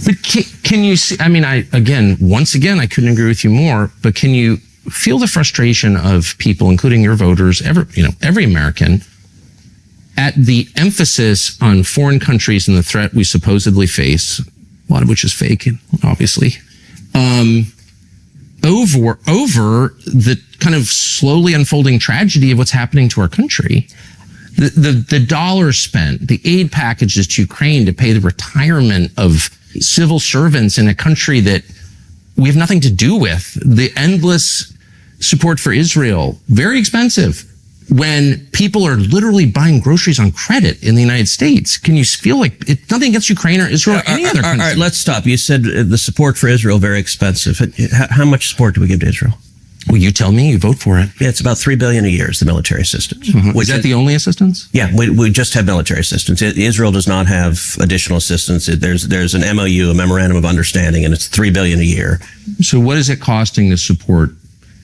But can you see, I mean, once again, I couldn't agree with you more, but can you feel the frustration of people, including your voters, every American, at the emphasis on foreign countries and the threat we supposedly face, a lot of which is fake, obviously, over the kind of slowly unfolding tragedy of what's happening to our country? The dollars spent, the aid packages to Ukraine to pay the retirement of civil servants in a country that we have nothing to do with, the endless support for Israel, very expensive, when people are literally buying groceries on credit in the United States. Can you feel like nothing against Ukraine or Israel or any other country? All right, let's stop. You said the support for Israel, very expensive. How much support do we give to Israel? Well, you tell me, you vote for it. Yeah, it's about $3 billion a year is the military assistance. Mm-hmm. Is that the only assistance? Yeah, we just have military assistance. Israel does not have additional assistance. There's an MOU, a memorandum of understanding, and it's $3 billion a year. So what is it costing to support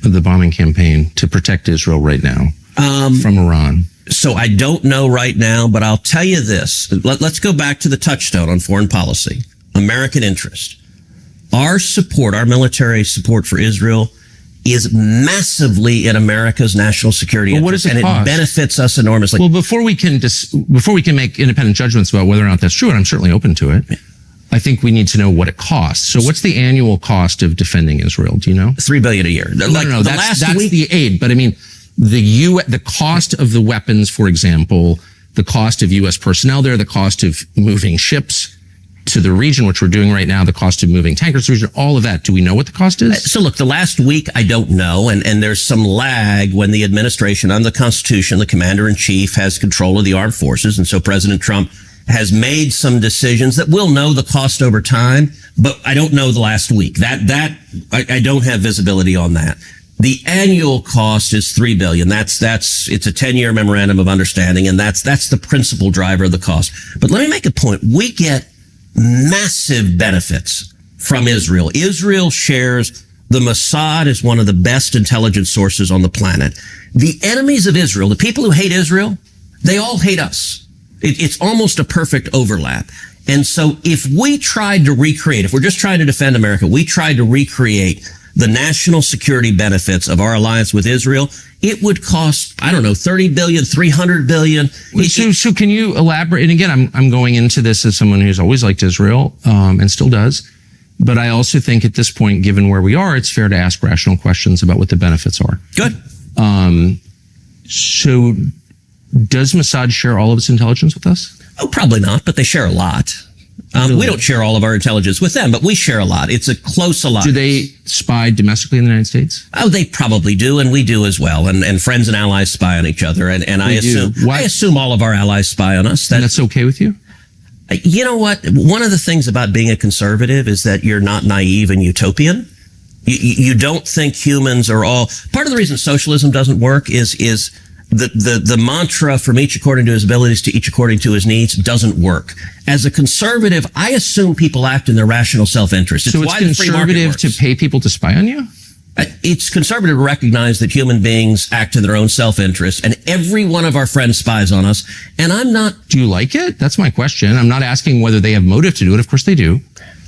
the bombing campaign to protect Israel right now from Iran? So I don't know right now, but I'll tell you this. Let's go back to the touchstone on foreign policy, American interest. Our support, our military support for Israel is massively in America's national security interest, what does it cost? It benefits us enormously. Well, before we can make independent judgments about whether or not that's true, and I'm certainly open to it, I think we need to know what it costs. So what's the annual cost of defending Israel? Do you know? $3 billion a year. No, that's the aid. But I mean, the cost of the weapons, for example, the cost of U.S. personnel there, the cost of moving ships to the region, which we're doing right now, the cost of moving tankers to the region, all of that. Do we know what the cost is? So look, the last week, I don't know. And there's some lag when the administration, under the Constitution, the commander-in-chief has control of the armed forces. And so President Trump has made some decisions that we'll know the cost over time, but I don't know the last week. I don't have visibility on that. The annual cost is $3 billion. It's a 10-year memorandum of understanding, and that's the principal driver of the cost. But let me make a point. We get massive benefits from Israel. Israel shares the Mossad is one of the best intelligence sources on the planet. The enemies of Israel, the people who hate Israel, they all hate us. It's almost a perfect overlap. And so if we tried to recreate, if we're just trying to defend America, we tried to recreate the national security benefits of our alliance with Israel, it would cost, I don't know, $30 billion, $300 billion. So can you elaborate? And again, I'm going into this as someone who's always liked Israel, and still does. But I also think at this point, given where we are, it's fair to ask rational questions about what the benefits are. Good. So does Mossad share all of its intelligence with us? Oh, probably not, but they share a lot. Really? We don't share all of our intelligence with them, but we share a lot. It's a close alliance. Do they spy domestically in the United States? Oh, they probably do, and we do as well. And friends and allies spy on each other. And I assume all of our allies spy on us. And that's okay with you? You know what? One of the things about being a conservative is that you're not naive and utopian. You don't think humans are all... Part of the reason socialism doesn't work is the mantra from each according to his abilities to each according to his needs doesn't work. As a conservative, I assume people act in their rational self-interest. So it's conservative to pay people to spy on you? It's conservative to recognize that human beings act in their own self-interest, and every one of our friends spies on us. And I'm not... Do you like it? That's my question. I'm not asking whether they have motive to do it. Of course they do.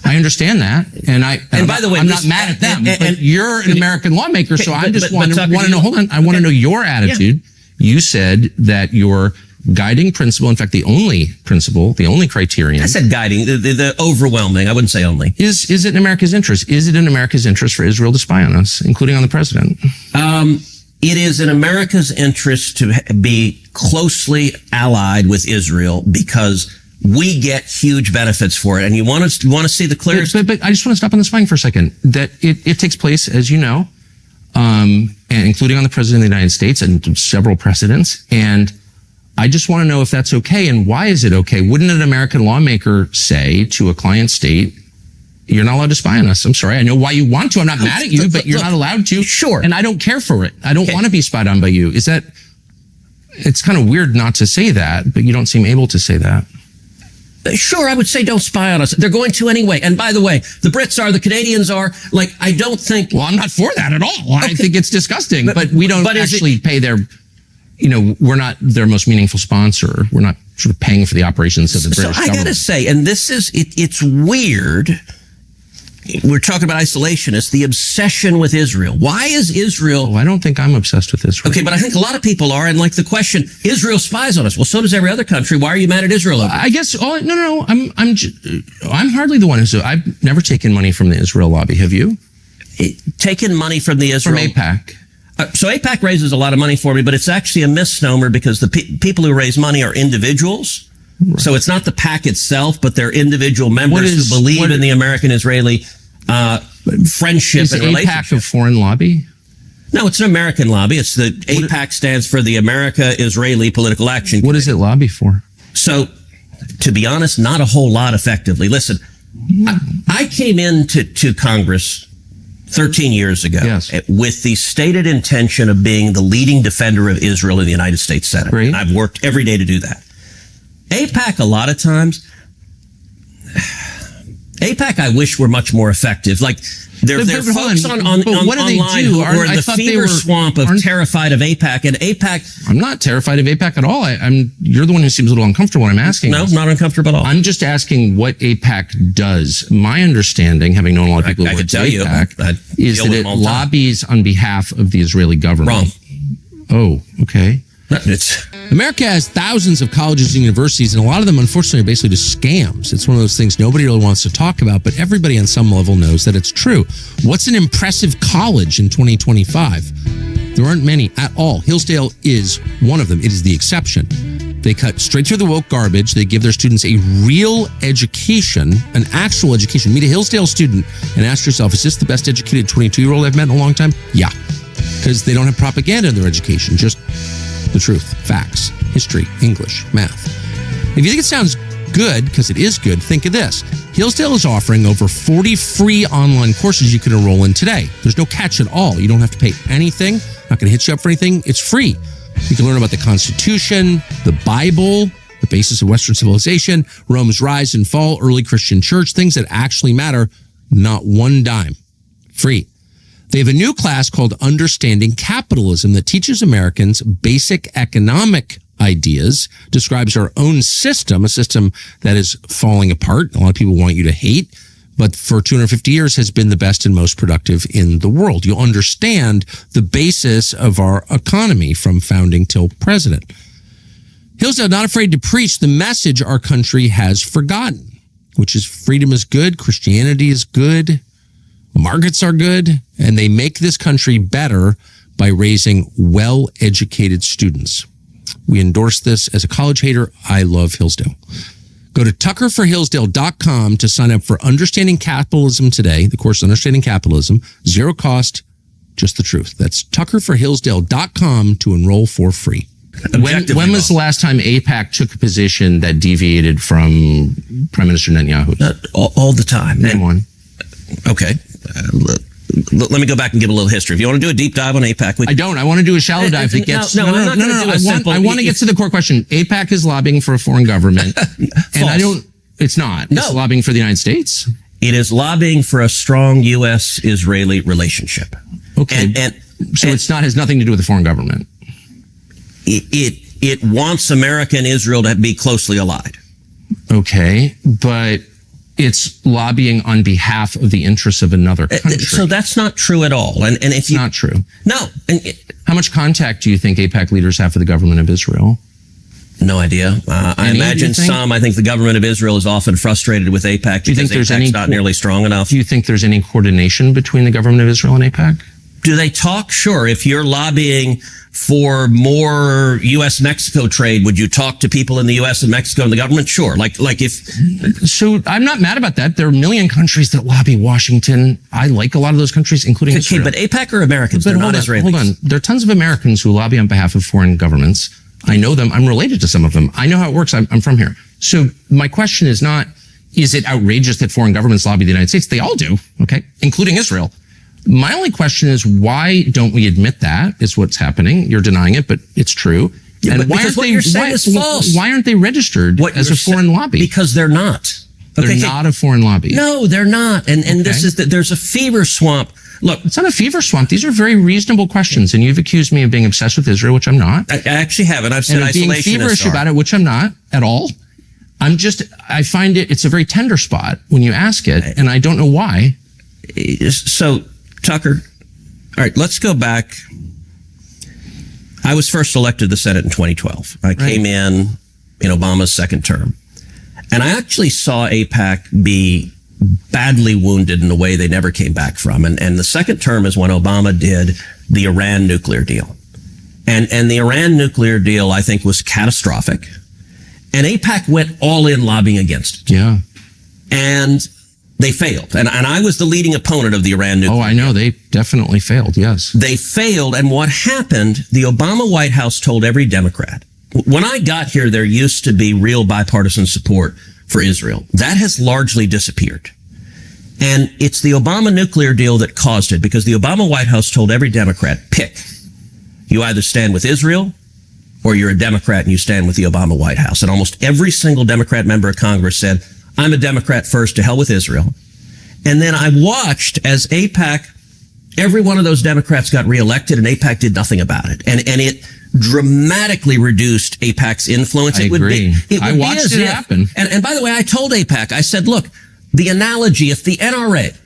I understand that. And by the way, I'm not mad at them. But you're an American lawmaker, so I just want to know, hold on, I want to know your attitude. Yeah. You said that your guiding principle, in fact, the only principle, the only criterion. I said guiding, the overwhelming, I wouldn't say only. Is it in America's interest? Is it in America's interest for Israel to spy on us, including on the president? It is in America's interest to be closely allied with Israel because we get huge benefits for it. And you want to see the clearest. But I just want to stop on the spying for a second. That it takes place, as you know, and including on the president of the United States and several precedents. And I just want to know if that's okay and why is it okay? Wouldn't an American lawmaker say to a client state, you're not allowed to spy on us? I'm sorry. I know why you want to. I'm not mad at you, but you're not allowed to. Sure. And I don't care for it. I don't want to be spied on by you. It's kind of weird not to say that, but you don't seem able to say that. Sure, I would say don't spy on us. They're going to anyway. And by the way, the Brits are, the Canadians are. Like, I don't think... Well, I'm not for that at all. Okay. I think it's disgusting. But we don't actually pay their we're not their most meaningful sponsor. We're not sort of paying for the operations of the So British I government. gotta say, and this is, it's weird. We're talking about isolationists, the obsession with Israel. Why is Israel... Well, I don't think I'm obsessed with Israel. Okay, but I think a lot of people are, and like the question, Israel spies on us. Well, so does every other country. Why are you mad at Israel? I guess, no, I'm hardly the one who's, I've never taken money from the Israel lobby. Have you? Taken money from the Israel... From AIPAC. So AIPAC raises a lot of money for me, but it's actually a misnomer because the people who raise money are individuals. Right. So it's not the PAC itself, but they're individual members who believe in the American-Israeli friendship and relationship. Is AIPAC a foreign lobby? No, it's an American lobby. It's the AIPAC stands for the America-Israeli Political Action Committee. What does it lobby for? So, to be honest, not a whole lot effectively. Listen, I came into Congress 13 years ago with the stated intention of being the leading defender of Israel in the United States Senate. Great. And I've worked every day to do that. AIPAC, a lot of times, AIPAC, I wish were much more effective. Like, there are folks online who are in the fever swamp of terrified of AIPAC, and AIPAC... I'm not terrified of AIPAC at all. You're the one who seems a little uncomfortable when I'm asking. No, not uncomfortable at all. I'm just asking what AIPAC does. My understanding, having known a lot of people who work at AIPAc, is that it lobbies on behalf of the Israeli government. Wrong. Oh, okay. America has thousands of colleges and universities, and a lot of them, unfortunately, are basically just scams. It's one of those things nobody really wants to talk about, but everybody on some level knows that it's true. What's an impressive college in 2025? There aren't many at all. Hillsdale is one of them. It is the exception. They cut straight through the woke garbage. They give their students a real education, an actual education. Meet a Hillsdale student and ask yourself, is this the best educated 22-year-old I've met in a long time? Yeah, because they don't have propaganda in their education, just the truth, facts, history, English, math. If you think it sounds good, because it is good, think of this. Hillsdale is offering over 40 free online courses you can enroll in today. There's no catch at all. You don't have to pay anything. Not going to hit you up for anything. It's free. You can learn about the Constitution, the Bible, the basis of Western civilization, Rome's rise and fall, early Christian church, things that actually matter. Not one dime. Free. They have a new class called Understanding Capitalism that teaches Americans basic economic ideas, describes our own system, a system that is falling apart. A lot of people want you to hate, but for 250 years has been the best and most productive in the world. You'll understand the basis of our economy from founding till president. Hillsdale not afraid to preach the message our country has forgotten, which is freedom is good, Christianity is good, markets are good, and they make this country better by raising well-educated students. We endorse this. As a college hater, I love Hillsdale. Go to tuckerforhillsdale.com to sign up for Understanding Capitalism today, the course Understanding Capitalism, zero cost, just the truth. That's tuckerforhillsdale.com to enroll for free. When was the last time AIPAC took a position that deviated from Prime Minister Netanyahu? All the time. Name one. Okay. Let me go back and give a little history. If you want to do a deep dive on AIPAC, I don't. I want to do a shallow dive that gets. No. I want to get to the core question. AIPAC is lobbying for a foreign government, and I don't. It's not. It's lobbying for the United States. It is lobbying for a strong U.S.-Israeli relationship. Okay, so it's not has nothing to do with the foreign government. It wants America and Israel to be closely allied. Okay, but it's lobbying on behalf of the interests of another country. So that's not true at all. And if it's not true. No. How much contact do you think AIPAC leaders have with the government of Israel? No idea. I imagine some. I think the government of Israel is often frustrated with AIPAC because AIPAC's not nearly strong enough. Do you think there's any coordination between the government of Israel and AIPAC? Do they talk? Sure. If you're lobbying for more U.S.-Mexico trade, would you talk to people in the U.S. and Mexico and the government? Sure. Like if... So I'm not mad about that. There are a million countries that lobby Washington. I like a lot of those countries, including Israel. But AIPAC are Americans. They're not Israelis. Hold on. There are tons of Americans who lobby on behalf of foreign governments. I know them. I'm related to some of them. I know how it works. I'm from here. So my question is not, is it outrageous that foreign governments lobby the United States? They all do, okay, including Israel. My only question is, why don't we admit that is what's happening? You're denying it, but it's true. Yeah, and why aren't you're saying is false. Why aren't they registered as a foreign lobby? Because they're not. They're not a foreign lobby. No, they're not. And this is that there's a fever swamp Look, It's not a fever swamp. These are very reasonable questions. And you've accused me of being obsessed with Israel, which I'm not. I actually haven't. I've said And of being isolationists feverish are. about it, which I'm not at all. I find it's a very tender spot when you ask it. And I don't know why. So, Tucker, all right, let's go back. I was first elected to the Senate in 2012. I came in Obama's second term. And I actually saw AIPAC be badly wounded in a way they never came back from. And the second term is when Obama did the Iran nuclear deal. And the Iran nuclear deal, I think, was catastrophic. And AIPAC went all in lobbying against it. Yeah. And they failed. And I was the leading opponent of the Iran nuclear Oh, I know. They definitely failed. Yes. They failed. And what happened, the Obama White House told every Democrat, when I got here, there used to be real bipartisan support for Israel. That has largely disappeared. And it's the Obama nuclear deal that caused it, because the Obama White House told every Democrat, pick. You either stand with Israel or you're a Democrat and you stand with the Obama White House. And almost every single Democrat member of Congress said, I'm a Democrat first, to hell with Israel. And then I watched as AIPAC, every one of those Democrats got reelected and AIPAC did nothing about it. And it dramatically reduced AIPAC's influence. I agree. I watched it happen. And by the way, I told AIPAC, I said, look, the analogy, if the NRA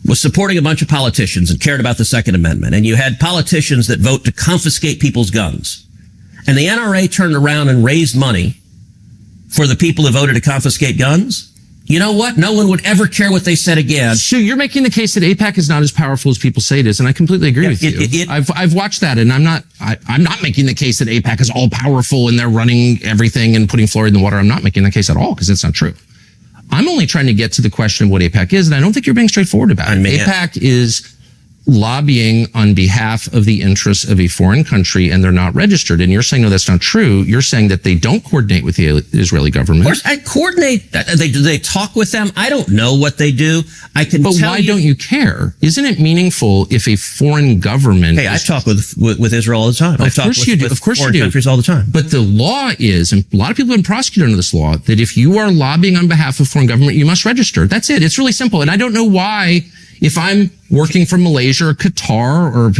was supporting a bunch of politicians and cared about the Second Amendment, and you had politicians that vote to confiscate people's guns, and the NRA turned around and raised money for the people who voted to confiscate guns, you know what? No one would ever care what they said again. So you're making the case that AIPAC is not as powerful as people say it is, and I completely agree with you. I've watched that, and I'm not making the case that AIPAC is all powerful and they're running everything and putting fluoride in the water. I'm not making that case at all, because it's not true. I'm only trying to get to the question of what AIPAC is, and I don't think you're being straightforward about it. AIPAC is lobbying on behalf of the interests of a foreign country, and they're not registered. And you're saying, no, that's not true. You're saying that they don't coordinate with the Israeli government. Of course, I coordinate. Do they talk with them? I don't know what they do. I can But tell why you. don't you care? Isn't it meaningful if a foreign government... Hey, I talk with Israel all the time. I talk course you do. with Of course you foreign do. countries all the time. But the law is, and a lot of people have been prosecuted under this law, that if you are lobbying on behalf of foreign government, you must register. That's it. It's really simple. And I don't know why, if I'm working for Malaysia or Qatar or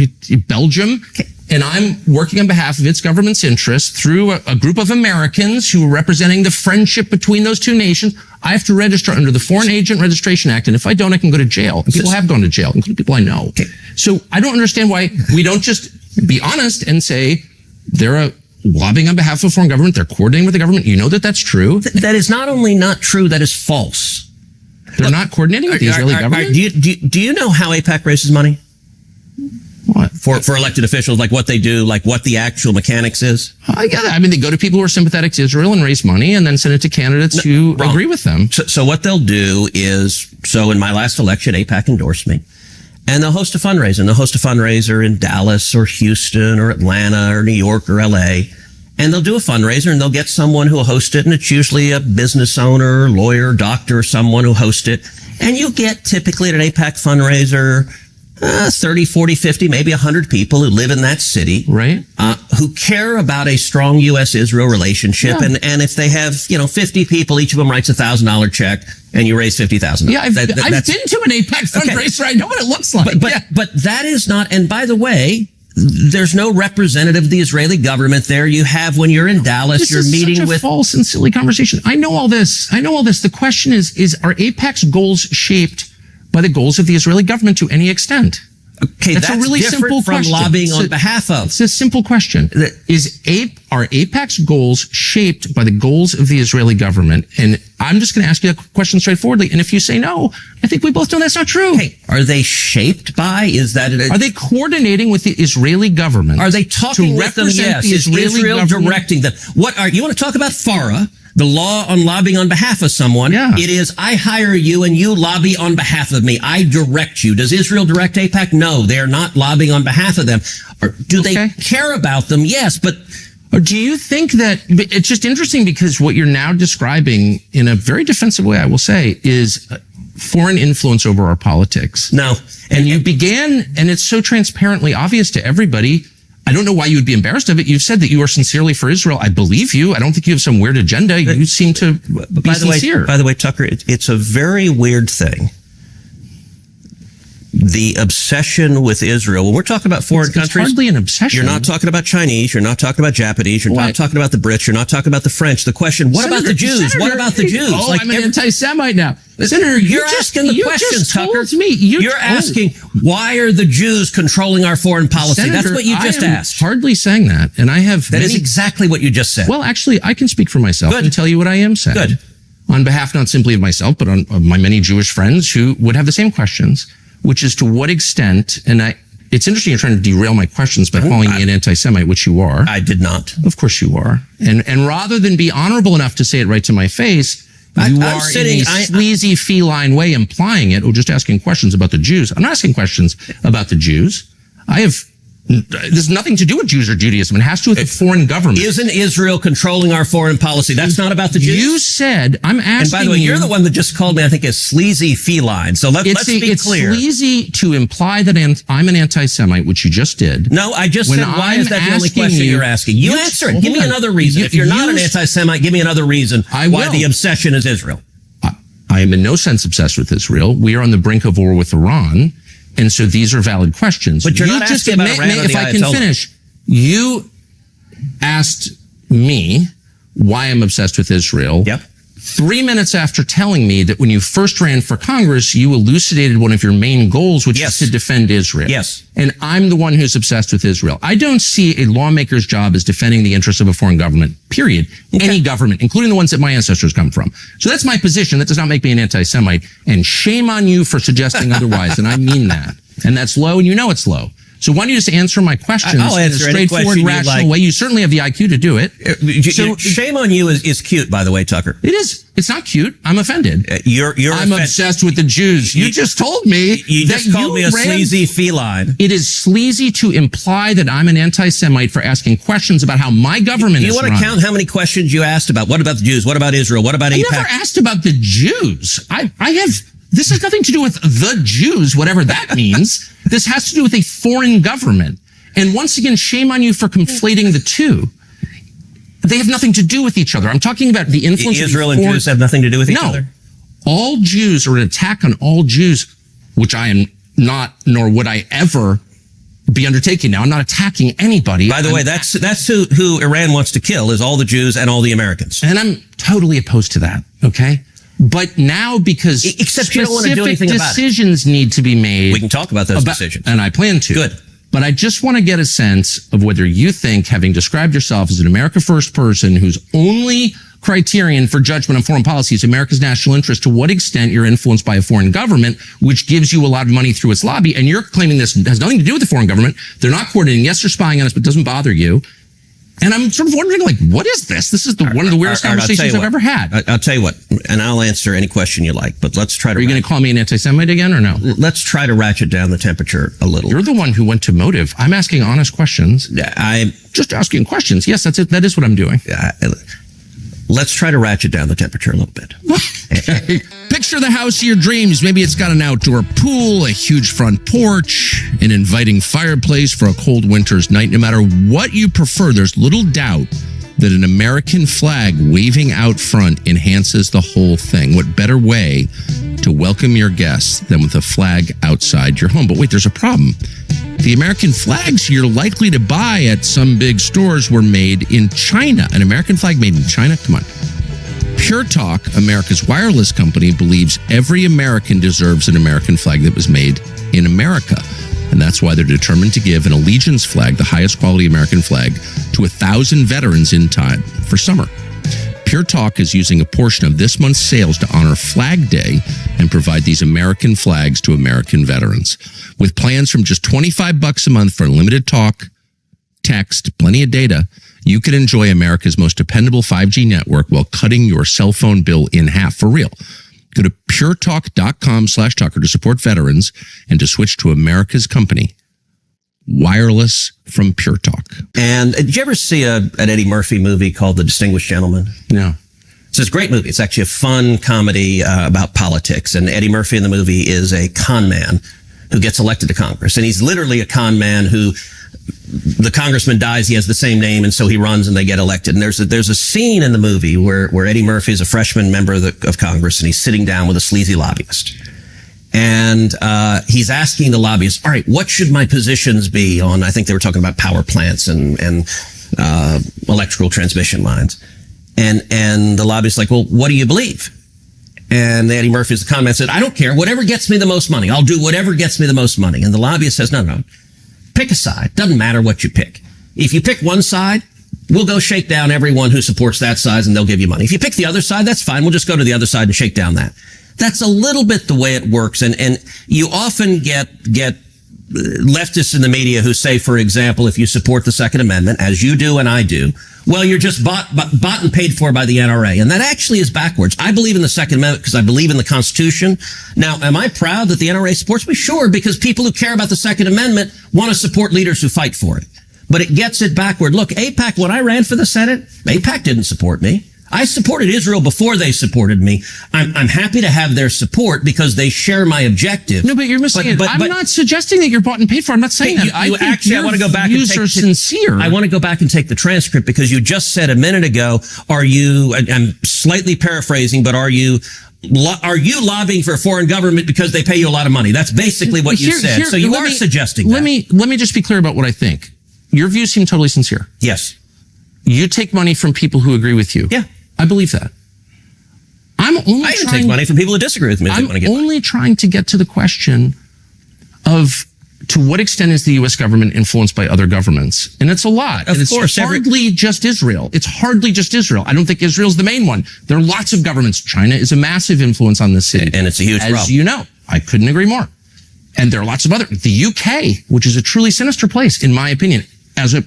Belgium, and I'm working on behalf of its government's interests through a group of Americans who are representing the friendship between those two nations, I have to register under the Foreign Agent Registration Act. And if I don't, I can go to jail. And people have gone to jail, including people I know. Okay. So I don't understand why we don't just be honest and say they're lobbying on behalf of a foreign government. They're coordinating with the government. You know that that's true. That is not only not true, that is false. They're not coordinating with the Israeli government. Do you know how AIPAC raises money What? for elected officials? Like what they do, like what the actual mechanics is? I get it. I mean, they go to people who are sympathetic to Israel and raise money and then send it to candidates who wrong. agree with them. So what they'll do is, so in my last election, AIPAC endorsed me. And they'll host a fundraiser. And they'll host a fundraiser in Dallas or Houston or Atlanta or New York or LA. And they'll do a fundraiser and they'll get someone who will host it. And it's usually a business owner, lawyer, doctor, someone who hosts it. And you get typically at an AIPAC fundraiser, 30, 40, 50, maybe 100 people who live in that city. Right. Who care about a strong U.S.-Israel relationship. Yeah. And if they have, 50 people, each of them writes $1,000 check and you raise $50,000. Yeah, I've been to an AIPAC Okay. fundraiser. I know what it looks like. But that is not, and by the way, there's no representative of the Israeli government there. You have, when you're in Dallas, This you're is meeting such a with. false and silly conversation. I know all this. The question is are AIPAC's goals shaped by the goals of the Israeli government to any extent? Okay, that's a really different simple from question. lobbying on behalf of. It's a simple question. Are AIPAC's goals shaped by the goals of the Israeli government? And I'm just going to ask you a question straightforwardly. And if you say no, I think we both know that's not true. Hey, are they shaped by? Is that Are they coordinating with the Israeli government? Are they talking to with them? represent Yes. the Is Israeli Israel government? directing them? You want to talk about FARA, the law on lobbying on behalf of someone? Yeah. It is, I hire you and you lobby on behalf of me. I direct you. Does Israel direct AIPAC? No, they are not lobbying on behalf of them. Or do they care about them? Yes, but. Or do you think that it's just interesting because what you're now describing in a very defensive way, I will say, is foreign influence over our politics. No. And you began, and it's so transparently obvious to everybody. I don't know why you would be embarrassed of it. You've said that you are sincerely for Israel. I believe you. I don't think you have some weird agenda. You seem to be sincere. By the way, Tucker, it's a very weird thing. the obsession with Israel, when we're talking about foreign It's countries, hardly an obsession. you're not talking about Chinese, you're not talking about Japanese, you're Why? not talking about the Brits, you're not talking about the French. The question, what about the Jews? What about the Jews? Oh, I'm an anti-Semite now. Senator, you're asking the question, Tucker. You're asking, why are the Jews controlling our foreign policy? Senator, That's what you just I am asked. hardly saying that, and I have That is exactly what you just said. Well, actually, I can speak for myself Good. and tell you what I am saying. Good. On behalf not simply of myself, but on of my many Jewish friends who would have the same questions, which is to what extent, and it's interesting you're trying to derail my questions by calling me an anti-Semite, which you are. I did not. Of course you are. And rather than be honorable enough to say it right to my face, you I'm are sitting- in a sleazy feline way implying it or just asking questions about the Jews. I'm not asking questions about the Jews. There's nothing to do with Jews or Judaism. It has to do with the foreign government. Isn't Israel controlling our foreign policy? That's not about the Jews? You said, I'm asking you. And by the way, you're the one that just called me, I think, a sleazy feline. So let's be clear. It's sleazy to imply that I'm an anti-Semite, which you just did. No, I just When said, why I'm is that the only asking question you- you're asking? You answer it. Give me hold on. another reason. If you're not an anti-Semite, give me another reason I why will. the obsession is Israel. I am in no sense obsessed with Israel. We are on the brink of war with Iran. And so these are valid questions. But you're not asking about Iran or if the I can Ayatollah. finish, you asked me why I'm obsessed with Israel. Yep. 3 minutes after telling me that when you first ran for Congress, you elucidated one of your main goals, which Yes. is to defend Israel. Yes. And I'm the one who's obsessed with Israel. I don't see a lawmaker's job as defending the interests of a foreign government, period. Any government, including the ones that my ancestors come from. So that's my position. That does not make me an anti-Semite. And shame on you for suggesting otherwise. And I mean that. And that's low, and you know it's low. So why don't you just answer my questions I'll answer in a any straightforward, question you'd rational like. way? You certainly have the IQ to do it. So Shame on you is cute, by the way, Tucker. it is. It's not cute. I'm offended. You're I'm obsessed with the Jews. You just told me You that just called me a ran- sleazy feline. It is sleazy to imply that I'm an anti-Semite for asking questions about how my government Do you is want to run. count how many questions you asked about? What about the Jews? What about Israel? What about I never AIPAC? asked about the Jews. This has nothing to do with the Jews, whatever that means. This has to do with a foreign government. And once again, shame on you for conflating the two. They have nothing to do with each other. I'm talking about the influence Israel of and foreign- Jews have nothing to do with each other? All Jews, or an attack on all Jews, which I am not, nor would I ever be undertaking now. I'm not attacking anybody. By the way, that's who Iran wants to kill, is all the Jews and all the Americans. And I'm totally opposed to that. Okay. But now, because Except you don't want to do specific anything about it. decisions need to be made. We can talk about those decisions. And I plan to. Good. But I just want to get a sense of whether you think, having described yourself as an America First person whose only criterion for judgment on foreign policy is America's national interest, to what extent you're influenced by a foreign government, which gives you a lot of money through its lobby. And you're claiming this has nothing to do with the foreign government. They're not coordinating. Yes, they're spying on us, but it doesn't bother you. And I'm sort of wondering, like, what is this? This is one of the weirdest All right, I'll tell conversations you I've ever had. I'll tell you what, and I'll answer any question you like, but let's try to. Are you going to call me an anti-Semite again or no? Let's try to ratchet down the temperature a little. You're the one who went to motive. I'm asking honest questions. I'm Just asking questions. Yes, that's it. That is what I'm doing. Let's try to ratchet down the temperature a little bit. Picture the house of your dreams. Maybe it's got an outdoor pool, a huge front porch, an inviting fireplace for a cold winter's night. No matter what you prefer, there's little doubt that an American flag waving out front enhances the whole thing. What better way to welcome your guests than with a flag outside your home? But wait, there's a problem. The American flags you're likely to buy at some big stores were made in China. An American flag made in China? Come on. Pure Talk, America's wireless company, believes every American deserves an American flag that was made in America. And that's why they're determined to give an allegiance flag, the highest quality American flag, to 1,000 veterans in time for summer. Pure Talk is using a portion of this month's sales to honor Flag Day and provide these American flags to American veterans. With plans from just $25 a month for unlimited talk, text, plenty of data, you can enjoy America's most dependable 5G network while cutting your cell phone bill in half for real. Go to puretalk.com/Tucker to support veterans and to switch to America's company. Wireless from Pure Talk. And did you ever see an Eddie Murphy movie called The Distinguished Gentleman? No. It's this great movie. It's actually a fun comedy about politics. And Eddie Murphy in the movie is a con man who gets elected to Congress. And he's literally a con man who, the congressman dies, he has the same name, and so he runs and they get elected. And there's a scene in the movie where Eddie Murphy is a freshman member of Congress, and he's sitting down with a sleazy lobbyist. And he's asking the lobbyists, all right, what should my positions be on, I think they were talking about power plants and electrical transmission lines. And the lobbyist's like, well, what do you believe? And Eddie Murphy's comment said, I don't care. Whatever gets me the most money. I'll do whatever gets me the most money. And the lobbyist says, no. Pick a side. Doesn't matter what you pick. If you pick one side, we'll go shake down everyone who supports that side and they'll give you money. If you pick the other side, that's fine. We'll just go to the other side and shake down that. That's a little bit the way it works. And you often get leftists in the media who say, for example, if you support the Second Amendment, as you do and I do, well, you're just bought and paid for by the NRA. And that actually is backwards. I believe in the Second Amendment because I believe in the Constitution. Now, am I proud that the NRA supports me? Sure, because people who care about the Second Amendment want to support leaders who fight for it. But it gets it backward. Look, AIPAC, when I ran for the Senate, AIPAC didn't support me. I supported Israel before they supported me. I'm happy to have their support because they share my objective. No, but you're missing it. I'm not suggesting that you're bought and paid for. I'm not saying that. I want to go back and take sincere. I want to go back and take the transcript because you just said a minute ago, I'm slightly paraphrasing, but are you lobbying for a foreign government because they pay you a lot of money? That's basically what you said. So you are suggesting that. Let me just be clear about what I think. Your views seem totally sincere. Yes. You take money from people who agree with you. Yeah. I believe that. I even take money from people who disagree with me. I'm only trying to get to the question of to what extent is the U.S. government influenced by other governments? And it's a lot. Of course. It's hardly just Israel. It's hardly just Israel. I don't think Israel's the main one. There are lots of governments. China is a massive influence on this city. And it's a huge problem. As you know, I couldn't agree more. And there are lots of other. The UK, which is a truly sinister place, in my opinion, as a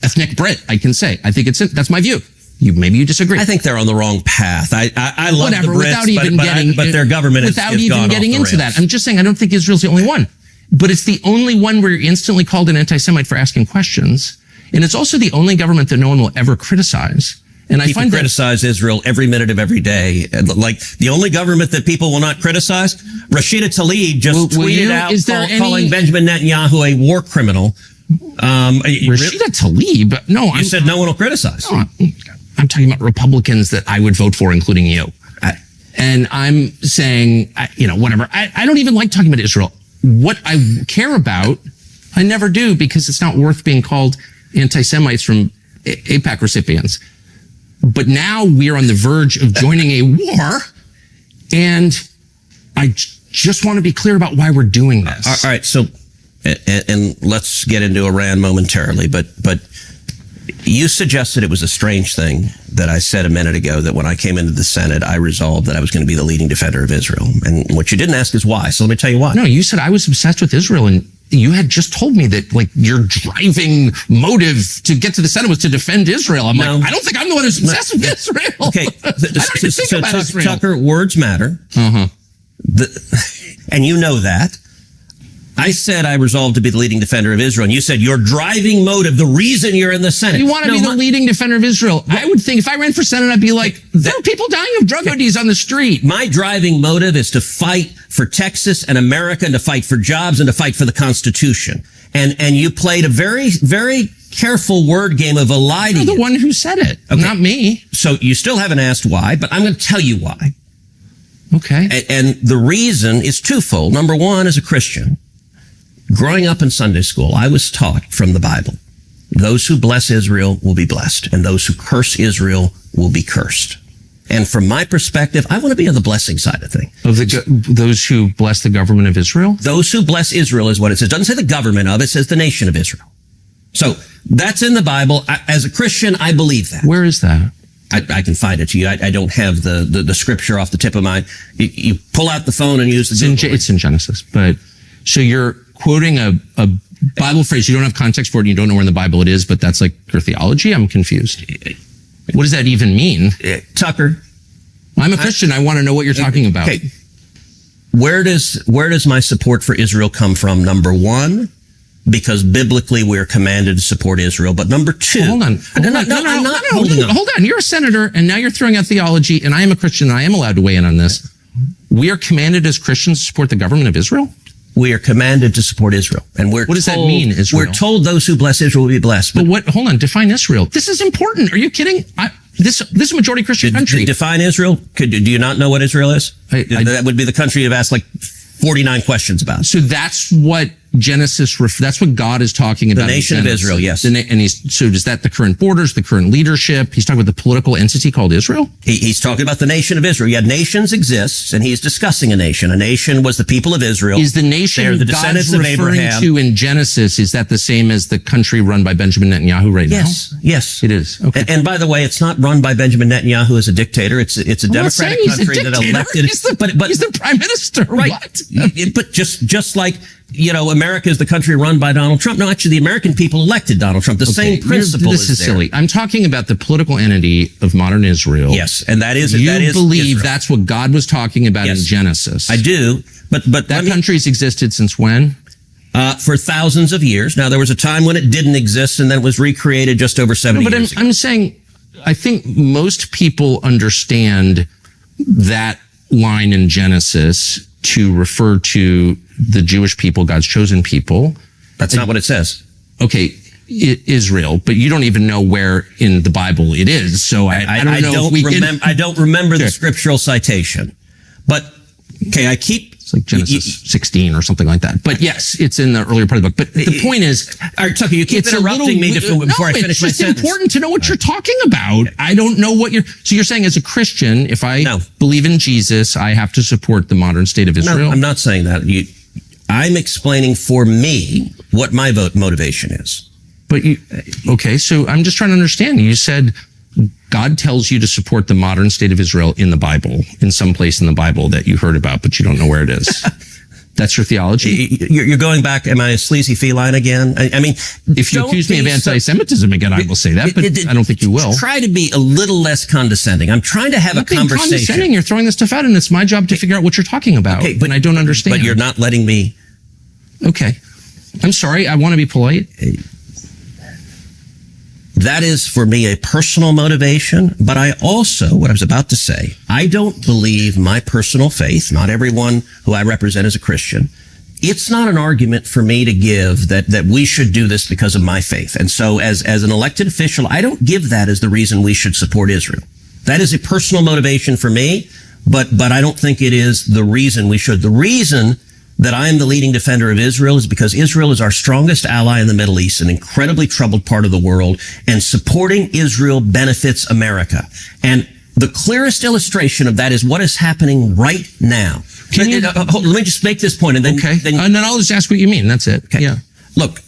ethnic Brit, I can say. I think that's my view. Maybe you disagree. I think they're on the wrong path. I love the Brits, but their government without even getting into that. I'm just saying I don't think Israel's the only one. But it's the only one where you're instantly called an anti-Semite for asking questions. And it's also the only government that no one will ever criticize. And people criticize Israel every minute of every day. Like the only government that people will not criticize, Rashida Tlaib just tweeted out calling Benjamin Netanyahu a war criminal. Rashida Tlaib? No, you said no one will criticize. No, I'm talking about Republicans that I would vote for, including you. And I'm saying, whatever. I don't even like talking about Israel. What I care about, I never do because it's not worth being called anti-Semites from AIPAC recipients. But now we're on the verge of joining a war, and I just want to be clear about why we're doing this. All right, so, and let's get into Iran momentarily, but you suggested it was a strange thing that I said a minute ago that when I came into the Senate, I resolved that I was going to be the leading defender of Israel. And what you didn't ask is why. So let me tell you why. No, you said I was obsessed with Israel, and you had just told me that your driving motive to get to the Senate was to defend Israel. I'm like, I don't think I'm the one who's obsessed with Israel. Okay. I don't even think about Israel. Tucker, words matter. Uh-huh. And you know that. I said I resolved to be the leading defender of Israel, and you said your driving motive, the reason you're in the Senate. You want to be the leading defender of Israel. I would think if I ran for Senate, I'd be like, there are people dying of drug ODs on the street. My driving motive is to fight for Texas and America, and to fight for jobs, and to fight for the Constitution. And you played a very, very careful word game of eliding You're the one who said it, not me. So you still haven't asked why, but I'm going to tell you why. Okay. And the reason is twofold. Number one, as a Christian, growing up in Sunday school, I was taught from the Bible, those who bless Israel will be blessed, and those who curse Israel will be cursed. And from my perspective, I want to be on the blessing side of things. Of those who bless the government of Israel? Those who bless Israel is what it says. It doesn't say the government of, it says the nation of Israel. So that's in the Bible. As a Christian, I believe that. Where is that? I can find it to you. I don't have the scripture off the tip of my, you pull out the phone and use the Google. It's in Genesis, but so you're quoting a Bible phrase. You don't have context for it. And you don't know where in the Bible it is, but that's like your theology. I'm confused. What does that even mean? Tucker. I'm a Christian. I want to know what you're talking about. Okay. Where does my support for Israel come from? Number one, because biblically we're commanded to support Israel. But number two, hold on. Hold on. You're a senator, and now you're throwing out theology, and I am a Christian, and I am allowed to weigh in on this. We are commanded as Christians to support the government of Israel? We are commanded to support Israel. And what does that mean, Israel? We're told those who bless Israel will be blessed. But hold on, define Israel. This is important. Are you kidding? This is a majority Christian country. Define Israel? Do you not know what Israel is? That would be the country you've asked like 49 questions about. So that's what Genesis, that's what God is talking about. The nation in of Genesis. Israel, yes. And so is that the current borders, the current leadership? He's talking about the political entity called Israel? He's talking about the nation of Israel. Yeah, nations exist, and he's discussing a nation. A nation was the people of Israel. Is the nation They're the God's descendants of referring Abraham. to in Genesis, is that the same as the country run by Benjamin Netanyahu right Yes, now? yes. It is. Okay. And by the way, it's not run by Benjamin Netanyahu as a dictator. It's a I'm not saying democratic he's a country that dictator. elected. He's the prime minister. Right. What? But just like, America is the country run by Donald Trump. No, actually, the American people elected Donald Trump. The same principle This is there. silly. I'm talking about the political entity of modern Israel. Yes, and that is You believe Israel. that's what God was talking about Yes. in Genesis. I do, but That country's existed since when? for thousands of years. Now, there was a time when it didn't exist, and then it was recreated just over 70 No, but years ago. I'm saying, I think most people understand that line in Genesis to refer to the Jewish people, God's chosen people. That's not what it says. Okay, Israel, but you don't even know where in the Bible it is. So I don't know if we can. I don't remember the scriptural citation, but okay, I keep. It's like Genesis 16 or something like that. But yes, it's in the earlier part of the book. But the point is, All right, Tucker, you keep it's a interrupting me little- before I finish my it's just sentence. important to know what you're talking about. I don't know what so you're saying as a Christian, if I No. believe in Jesus, I have to support the modern state of Israel? No, I'm not saying that. I'm explaining for me what my motivation is. But okay, so I'm just trying to understand. You said God tells you to support the modern state of Israel in the Bible, in some place in the Bible that you heard about, but you don't know where it is. That's your theology? You're going back. Am I a sleazy feline again? I mean, If you don't accuse me of be so- anti-Semitism again, I will say that, but I don't think you will. Try to be a little less condescending. I'm trying to have a I'm not being conversation. condescending. You're throwing this stuff out, and it's my job to figure out what you're talking about. Okay, but I don't understand. But you're not letting me. Okay. I'm sorry. I want to be polite. That is for me a personal motivation, but I also, what I was about to say, I don't believe my personal faith, not everyone who I represent is a Christian. It's not an argument for me to give that we should do this because of my faith. And so as an elected official, I don't give that as the reason we should support Israel. That is a personal motivation for me, but I don't think it is the reason we should. The reason that I am the leading defender of Israel is because Israel is our strongest ally in the Middle East, an incredibly troubled part of the world, and supporting Israel benefits America. And the clearest illustration of that is what is happening right now. Let me just make this point, and then, Okay. And then I'll just ask what you mean. That's it. Okay. Yeah. Look,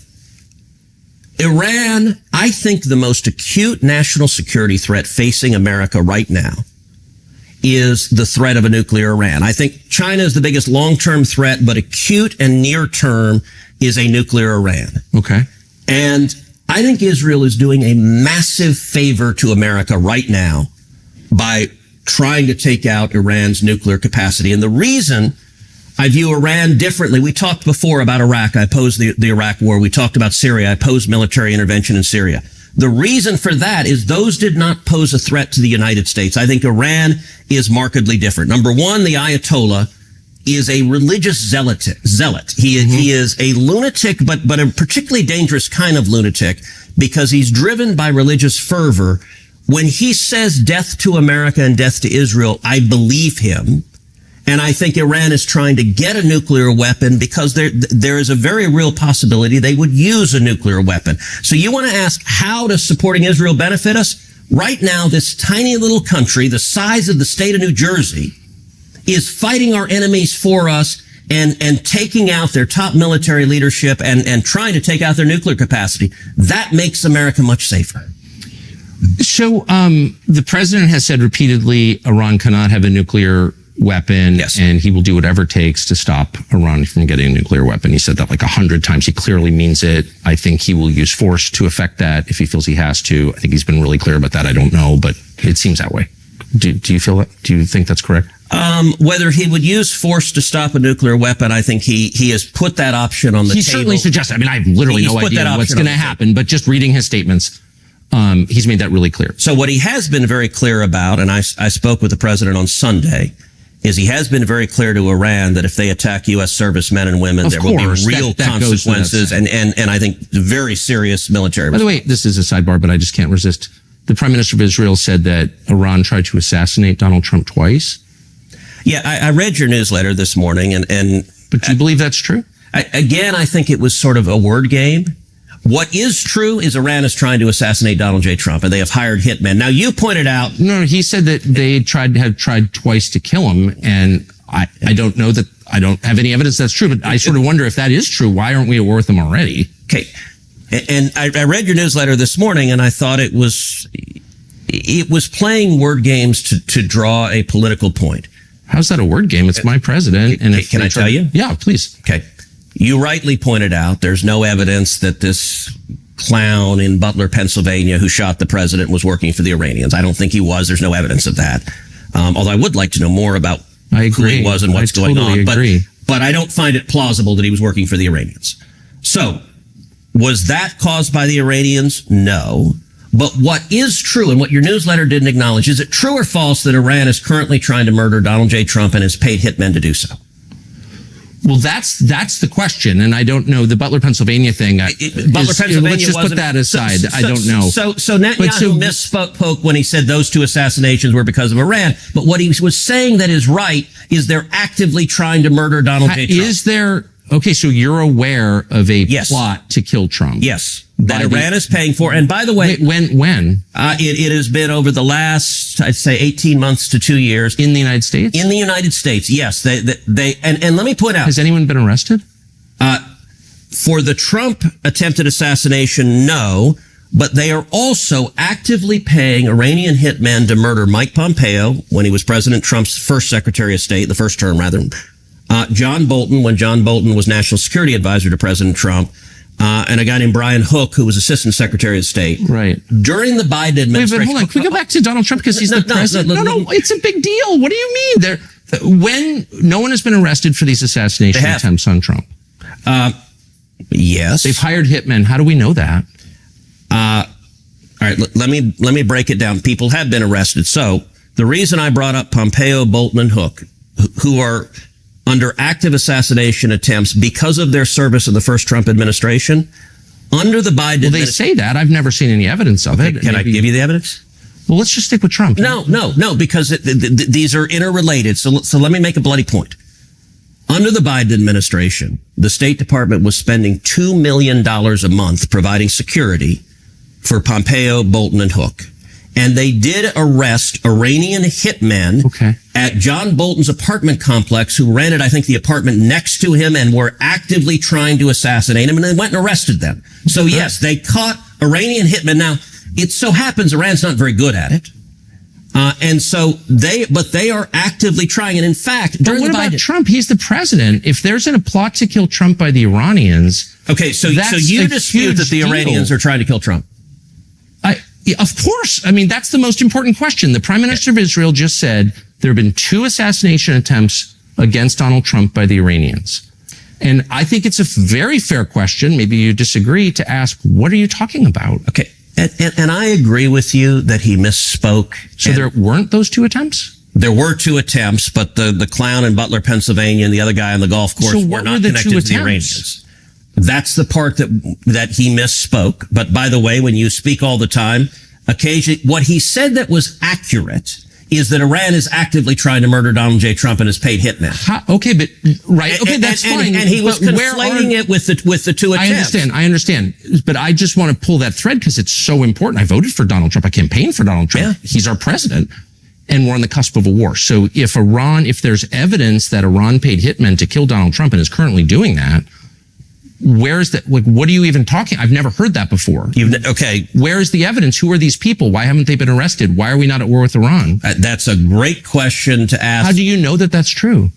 Iran, I think the most acute national security threat facing America right now is the threat of a nuclear Iran. I think China is the biggest long-term threat, but acute and near-term is a nuclear Iran. Okay. And I think Israel is doing a massive favor to America right now by trying to take out Iran's nuclear capacity. And the reason I view Iran differently, we talked before about Iraq. I opposed the Iraq war. We talked about Syria. I opposed military intervention in Syria. The reason for that is those did not pose a threat to the United States. I think Iran is markedly different. Number one, the Ayatollah is a religious zealot. He is a lunatic, but a particularly dangerous kind of lunatic because he's driven by religious fervor. When he says death to America and death to Israel, I believe him. And I think Iran is trying to get a nuclear weapon because there is a very real possibility they would use a nuclear weapon. So you want to ask, how does supporting Israel benefit us? Right now, this tiny little country, the size of the state of New Jersey, is fighting our enemies for us and taking out their top military leadership and trying to take out their nuclear capacity. That makes America much safer. So the president has said repeatedly Iran cannot have a nuclear weapon, Yes. and he will do whatever it takes to stop Iran from getting a nuclear weapon. He said that like 100 times. He clearly means it. I think he will use force to effect that if he feels he has to. I think he's been really clear about that. I don't know, but it seems that way. Do you feel that? Do you think that's correct? Whether he would use force to stop a nuclear weapon, I think he has put that option on the He table. certainly suggested. I mean, I have literally He's no put that idea what's option going to on the happen, but just reading his statements, he's made that really clear. So what he has been very clear about, and I spoke with the president on Sunday, is he has been very clear to Iran that if they attack U.S. servicemen and women, Of there will be course, real that goes without consequences saying. and I think very serious military. By the way, this is a sidebar, but I just can't resist. The prime minister of Israel said that Iran tried to assassinate Donald Trump twice. Yeah, I read your newsletter this morning, and But do you believe that's true? Again, I think it was sort of a word game. What is true is Iran is trying to assassinate Donald J. Trump, and they have hired hitmen. Now, you pointed out... No, he said that they had tried twice to kill him, and I don't know that, I don't have any evidence that's true, but I sort of wonder if that is true. Why aren't we at war with them already? Okay. And I read your newsletter this morning, and I thought it was playing word games to draw a political point. How's that a word game? It's my president. And Can I tell you? Yeah, please. Okay. You rightly pointed out there's no evidence that this clown in Butler, Pennsylvania, who shot the president was working for the Iranians. I don't think he was. There's no evidence of that. Although I would like to know more about who he was and what's going on. But I don't find it plausible that he was working for the Iranians. So, was that caused by the Iranians? No. But what is true, and what your newsletter didn't acknowledge, is it true or false that Iran is currently trying to murder Donald J. Trump and has paid hitmen to do so? Well, that's the question, and I don't know the Butler, Pennsylvania thing. Pennsylvania. Let's just put that aside. I don't know. So Netanyahu misspoke when he said those two assassinations were because of Iran. But what he was saying that is right is they're actively trying to murder Donald J. Trump. Is there? Okay, so you're aware of a plot to kill Trump? Yes, that Iran is paying for. And by the way, when? It has been over the last, I'd say, 18 months to 2 years. In the United States? In the United States, yes. And let me point out. Has anyone been arrested? For the Trump attempted assassination, no. But they are also actively paying Iranian hitmen to murder Mike Pompeo when he was President Trump's first Secretary of State, the first term rather. John Bolton, when John Bolton was National Security Advisor to President Trump, and a guy named Brian Hook, who was Assistant Secretary of State. Right. During the Biden administration. Wait, but hold on. Can we go back to Donald Trump because he's the president? No, it's a big deal. What do you mean? When no one has been arrested for these assassination attempts on Trump. Yes. They've hired hitmen. How do we know that? All right. Let me break it down. People have been arrested. So the reason I brought up Pompeo, Bolton, and Hook, who are under active assassination attempts because of their service in the first Trump administration, under the Biden administration. They say that. I've never seen any evidence of it. Can I give you the evidence? Well, let's just stick with Trump. No, because these are interrelated. So let me make a bloody point. Under the Biden administration, the State Department was spending $2 million a month providing security for Pompeo, Bolton, and Hook. And they did arrest Iranian hitmen at John Bolton's apartment complex who rented, I think, the apartment next to him and were actively trying to assassinate him, and they went and arrested them. So yes, they caught Iranian hitmen. Now, it so happens Iran's not very good at it. And so they are actively trying. And in fact, during what about Trump? He's the president. If there's a plot to kill Trump by the Iranians. Okay. So you dispute that the Iranians are trying to kill Trump? Of course. I mean, that's the most important question. The Prime Minister of Israel just said there have been 2 assassination attempts against Donald Trump by the Iranians. And I think it's a very fair question. Maybe you disagree to ask, what are you talking about? Okay. And I agree with you that he misspoke. So there weren't those 2 attempps? There were 2 attempts, but the clown in Butler, Pennsylvania, and the other guy on the golf course were not connected to the Iranians. That's the part that he misspoke. But by the way, when you speak all the time, occasionally, what he said that was accurate is that Iran is actively trying to murder Donald J. Trump and has paid hitmen. Okay, that's fine. And he was conflating it with the 2 attempts. I understand. But I just want to pull that thread because it's so important. I voted for Donald Trump. I campaigned for Donald Trump. Yeah. He's our president. And we're on the cusp of a war. So if there's evidence that Iran paid hitmen to kill Donald Trump and is currently doing that, where's that? Like, what are you even talking? I've never heard that before. Okay. Where's the evidence? Who are these people? Why haven't they been arrested? Why are we not at war with Iran? That's a great question to ask. How do you know that that's true?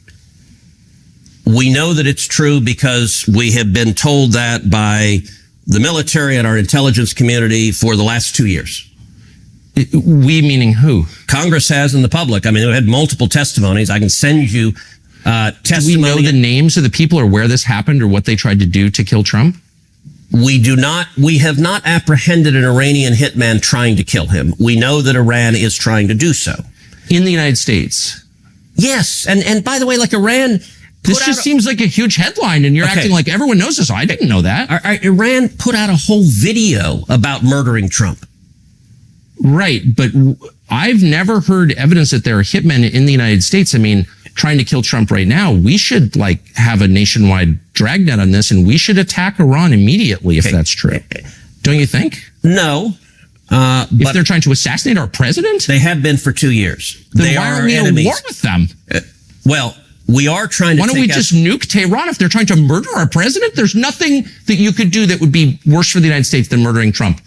We know that it's true because we have been told that by the military and our intelligence community for the last 2 years. We meaning who? Congress has and the public. I mean, we've had multiple testimonies. I can send you testimony. Do we know the names of the people or where this happened or what they tried to do to kill Trump? We have not apprehended an Iranian hitman trying to kill him. We know that Iran is trying to do so. In the United States? Yes. And by the way, like Iran... This just seems like a huge headline and you're acting like everyone knows this. I didn't know that. Iran put out a whole video about murdering Trump. Right. But I've never heard evidence that there are hitmen in the United States. I mean, trying to kill Trump right now, we should have a nationwide dragnet on this, and we should attack Iran immediately if that's true. Don't you think? No. If But they're trying to assassinate our president, they have been for 2 years. then They why are aren't we enemies. at war with them? Well, we are trying to Why don't we just nuke Tehran if they're trying to murder our president? There's nothing that you could do that would be worse for the United States than murdering Trump.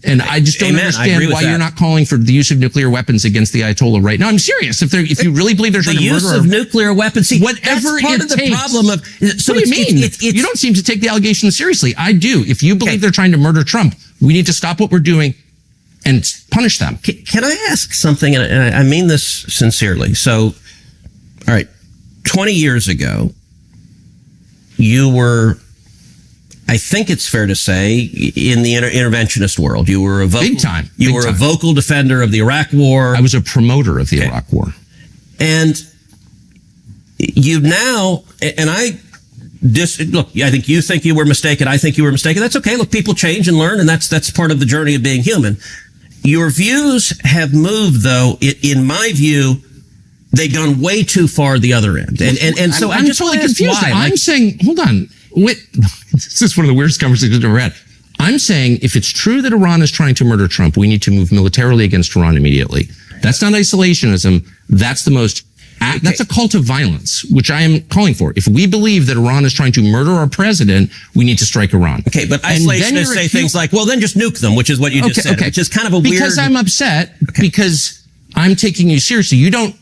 And I just don't Amen. I understand agree with why that. you're not calling for the use of nuclear weapons against the Ayatollah right now. I'm serious. If you really believe they're trying the to use murder of nuclear weapons. See, whatever that's part it of the takes. problem of. So what do you mean? It's, You don't seem to take the allegations seriously. I do. If you believe they're trying to murder Trump, we need to stop what we're doing and punish them. Can I ask something? And I mean this sincerely. So, all right, 20 years ago, you were, I think it's fair to say, in the interventionist world, you were a vocal, Big time. You Big were time. a vocal defender of the Iraq War. I was a promoter of the Iraq War. And you now, and I look, I think you were mistaken. I think you were mistaken. That's okay. Look, people change and learn, and that's part of the journey of being human. Your views have moved, though. In my view, they've gone way too far the other end. And so I'm just totally wanna ask confused. why. I'm saying, hold on. Wait, this is one of the weirdest conversations I've ever had. I'm saying if it's true that Iran is trying to murder Trump, we need to move militarily against Iran immediately. That's not isolationism. That's the most. That's a cult of violence, which I am calling for. If we believe that Iran is trying to murder our president, we need to strike Iran. Okay, but And then isolationists you're say things like, well, then just nuke them, which is what you just said, which is kind of a weird... Because I'm upset, because I'm taking you seriously. You don't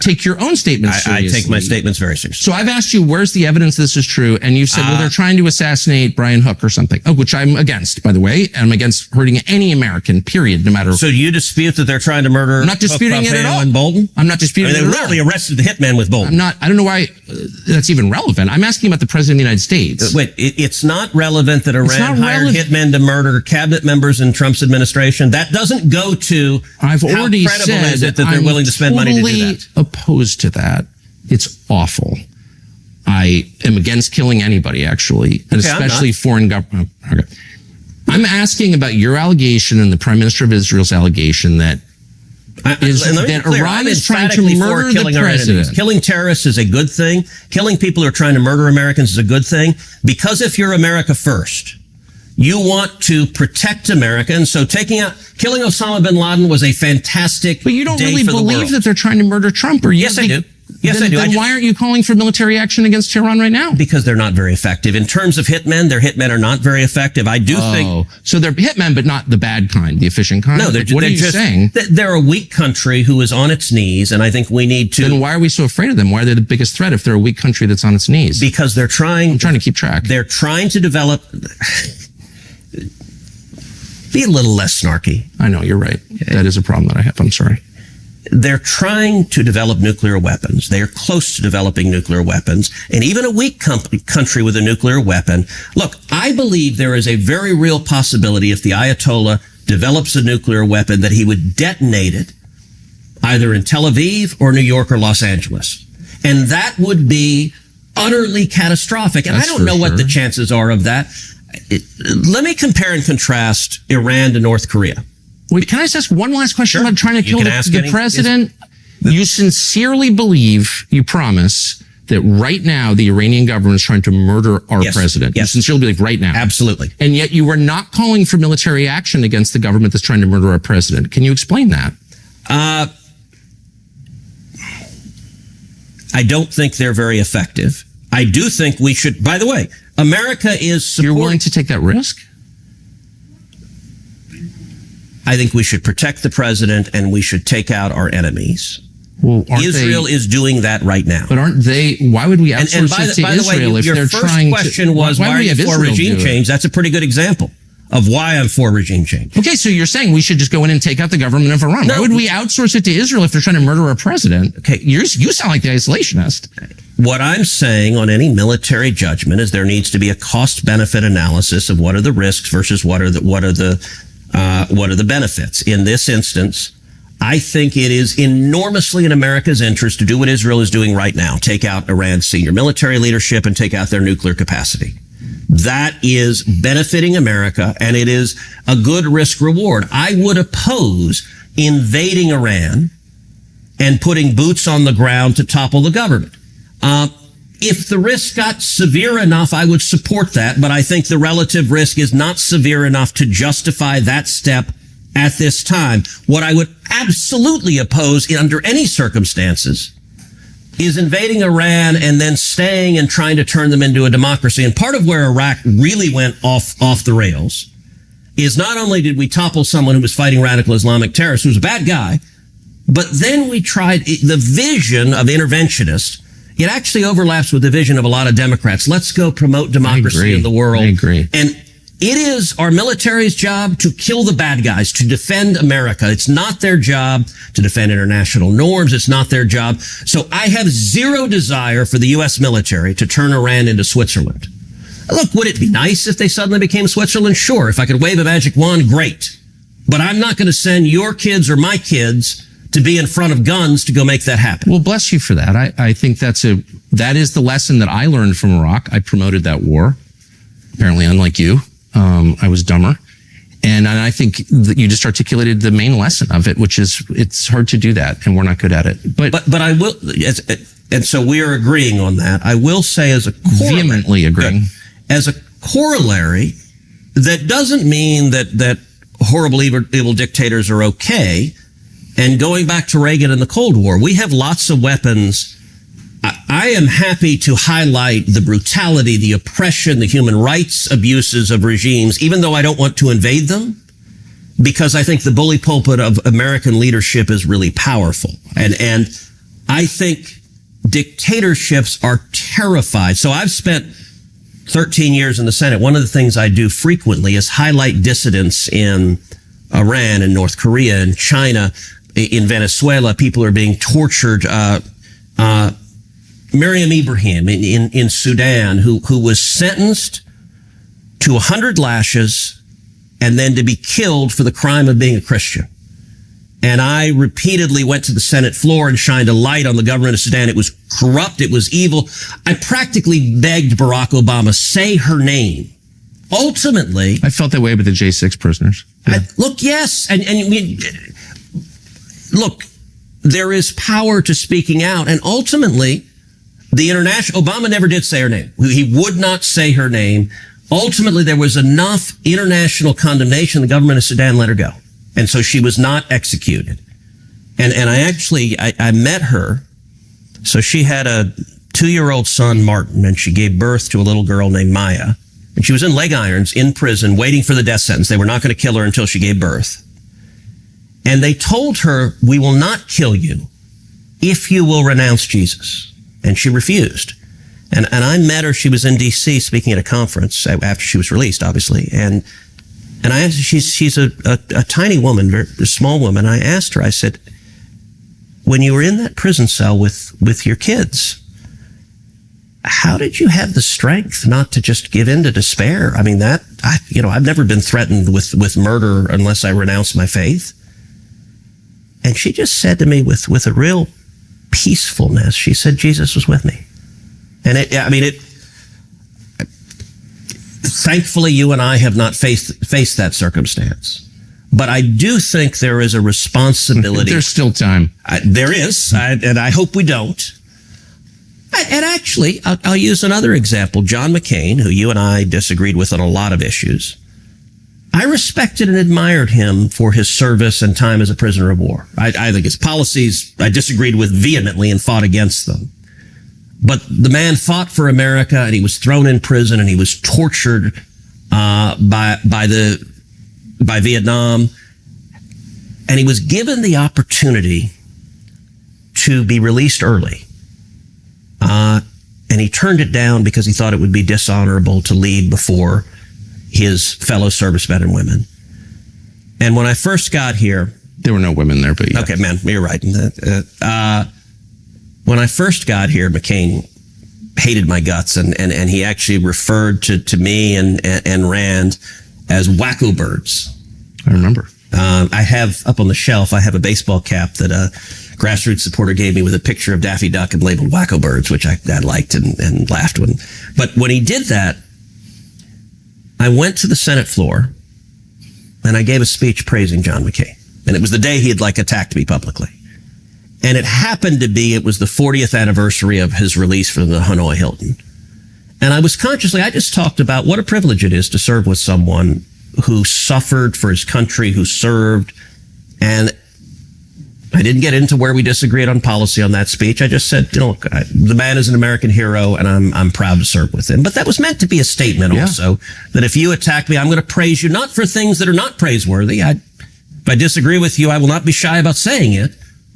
take your own statements seriously. I take my statements very seriously. So I've asked you, where's the evidence this is true? And you said, well, they're trying to assassinate Brian Hook or something, which I'm against, by the way. I'm against hurting any American, period, no matter... So you dispute that they're trying to murder I'm not disputing Hook, it at Pompeo, all. and Bolton? I'm not disputing I it mean, at they all. literally arrested the hitman with Bolton. I don't know why that's even relevant. I'm asking about the president of the United States. Wait, it's not relevant that not Iran hired relevant. hitmen to murder cabinet members in Trump's administration? That doesn't go to I've how already credible said is it that they're I'm willing to spend money to do totally that. opposed to that. It's awful. I am against killing anybody, actually, and Okay, I'm especially not. foreign government. Okay. I'm asking about your allegation and the Prime Minister of Israel's allegation that And let me that be clear, Iran I'm is trying to emphatically for murder the killing our enemies. president. Killing terrorists is a good thing. Killing people who are trying to murder Americans is a good thing. Because if you're America first, you want to protect America. And so killing Osama bin Laden was a fantastic But you don't day really for the believe world. that they're trying to murder Trump, or Yes, I do. Yes, I do. Then why aren't you calling for military action against Tehran right now? Because they're not very effective. In terms of hitmen, their hitmen are not very effective. I do think... So they're hitmen, but not the bad kind, the efficient kind? No, what are you saying? They're a weak country who is on its knees, and I think we need to... Then why are we so afraid of them? Why are they the biggest threat if they're a weak country that's on its knees? Because they're trying... I'm trying to keep track. They're trying to develop... Be a little less snarky. I know, you're right. That is a problem that I have. I'm sorry. They're trying to develop nuclear weapons. They are close to developing nuclear weapons. And even a weak country with a nuclear weapon. Look, I believe there is a very real possibility if the Ayatollah develops a nuclear weapon that he would detonate it either in Tel Aviv or New York or Los Angeles. And that would be utterly catastrophic. And That's I don't know for what the sure. chances are of that. Let me compare and contrast Iran to North Korea. Wait, can I just ask one last question Sure. about trying to You kill can ask the any- president? You sincerely believe, you promise, that right now the Iranian government is trying to murder our Yes. president. Yes. You sincerely believe right now. Absolutely. And yet you are not calling for military action against the government that's trying to murder our president. Can you explain that? I don't think they're very effective. I do think we should, by the way, America is You're willing to take that risk? I think we should protect the president and we should take out our enemies. Well, aren't Israel they, is doing that right now. but aren't they? Why would we outsource And by it to the way, Israel if your they're first trying question to? was, why would are we you have for Israel regime do it? change? That's a pretty good example of why I'm for regime change. Okay, so you're saying we should just go in and take out the government of Iran. No. Why would we outsource it to Israel if they're trying to murder our president? Okay, you sound like the isolationist. What I'm saying on any military judgment is there needs to be a cost-benefit analysis of what are the risks versus what are the benefits. In this instance, I think it is enormously in America's interest to do what Israel is doing right now: take out Iran's senior military leadership and take out their nuclear capacity. That is benefiting America, and it is a good risk reward. I would oppose invading Iran and putting boots on the ground to topple the government. If the risk got severe enough, I would support that, but I think the relative risk is not severe enough to justify that step at this time. What I would absolutely oppose under any circumstances is invading Iran and then staying and trying to turn them into a democracy. And part of where Iraq really went off the rails is not only did we topple someone who was fighting radical Islamic terrorists, who was a bad guy, but then we tried the vision of interventionists. It actually overlaps with the vision of a lot of Democrats. Let's go promote democracy in the world. I agree. And it is our military's job to kill the bad guys, to defend America. It's not their job to defend international norms. It's not their job. So I have zero desire for the U.S. military to turn Iran into Switzerland. Look, would it be nice if they suddenly became Switzerland? Sure. If I could wave a magic wand, great. But I'm not going to send your kids or my kids to be in front of guns to go make that happen. Well, bless you for that. I think that is the lesson that I learned from Iraq. I promoted that war. Apparently, unlike you, I was dumber. And I think that you just articulated the main lesson of it, which is it's hard to do that, and we're not good at it. But I will, and so we are agreeing on that. I will say as a vehemently agreeing. As a corollary, that doesn't mean that horrible, evil dictators are okay. And going back to Reagan and the Cold War, we have lots of weapons. I am happy to highlight the brutality, the oppression, the human rights abuses of regimes, even though I don't want to invade them, because I think the bully pulpit of American leadership is really powerful. And I think dictatorships are terrified. So I've spent 13 years in the Senate. One of the things I do frequently is highlight dissidents in Iran and North Korea and China. In Venezuela, people are being tortured. Miriam Ibrahim in Sudan, who was sentenced to 100 lashes and then to be killed for the crime of being a Christian. And I repeatedly went to the Senate floor and shined a light on the government of Sudan. It was corrupt. It was evil. I practically begged Barack Obama, say her name. Ultimately, I felt that way with the J6 prisoners. Yeah. Look, yes. Look, there is power to speaking out. And ultimately, Obama never did say her name. He would not say her name. Ultimately, there was enough international condemnation. The government of Sudan let her go. And so she was not executed. And I met her. So she had a 2-year-old son, Martin, and she gave birth to a little girl named Maya. And she was in leg irons in prison waiting for the death sentence. They were not going to kill her until she gave birth. And they told her, we will not kill you if you will renounce Jesus. And she refused. And I met her. She was in D.C. speaking at a conference after she was released, obviously. And I asked, she's a tiny woman, very small woman. I asked her, I said, when you were in that prison cell with your kids, how did you have the strength not to just give in to despair? I mean, I've never been threatened with murder unless I renounce my faith. And she just said to me with a real peacefulness, she said, Jesus was with me. And thankfully you and I have not faced that circumstance. But I do think there is a responsibility. There's still time. There is, and I hope we don't. And actually, I'll use another example. John McCain, who you and I disagreed with on a lot of issues. I respected and admired him for his service and time as a prisoner of war. I think his policies I disagreed with vehemently and fought against them. But the man fought for America, and he was thrown in prison, and he was tortured by Vietnam, and he was given the opportunity to be released early. And he turned it down because he thought it would be dishonorable to lead before his fellow servicemen and women. And when I first got here, there were no women there, but yeah. Okay, man, you're right. When I first got here, McCain hated my guts, and he actually referred to me and Rand as wacko birds. I remember. I have up on the shelf, I have a baseball cap that a grassroots supporter gave me with a picture of Daffy Duck and labeled wacko birds, which I liked and laughed when. But when he did that, I went to the Senate floor and I gave a speech praising John McCain. And it was the day he had attacked me publicly. And it happened to be, it was the 40th anniversary of his release from the Hanoi Hilton. And I just talked about what a privilege it is to serve with someone who suffered for his country, who served. And I didn't get into where we disagreed on policy on that speech. I just said, the man is an American hero and I'm proud to serve with him. But that was meant to be a statement also that if you attack me, I'm going to praise you, not for things that are not praiseworthy. If I disagree with you, I will not be shy about saying it,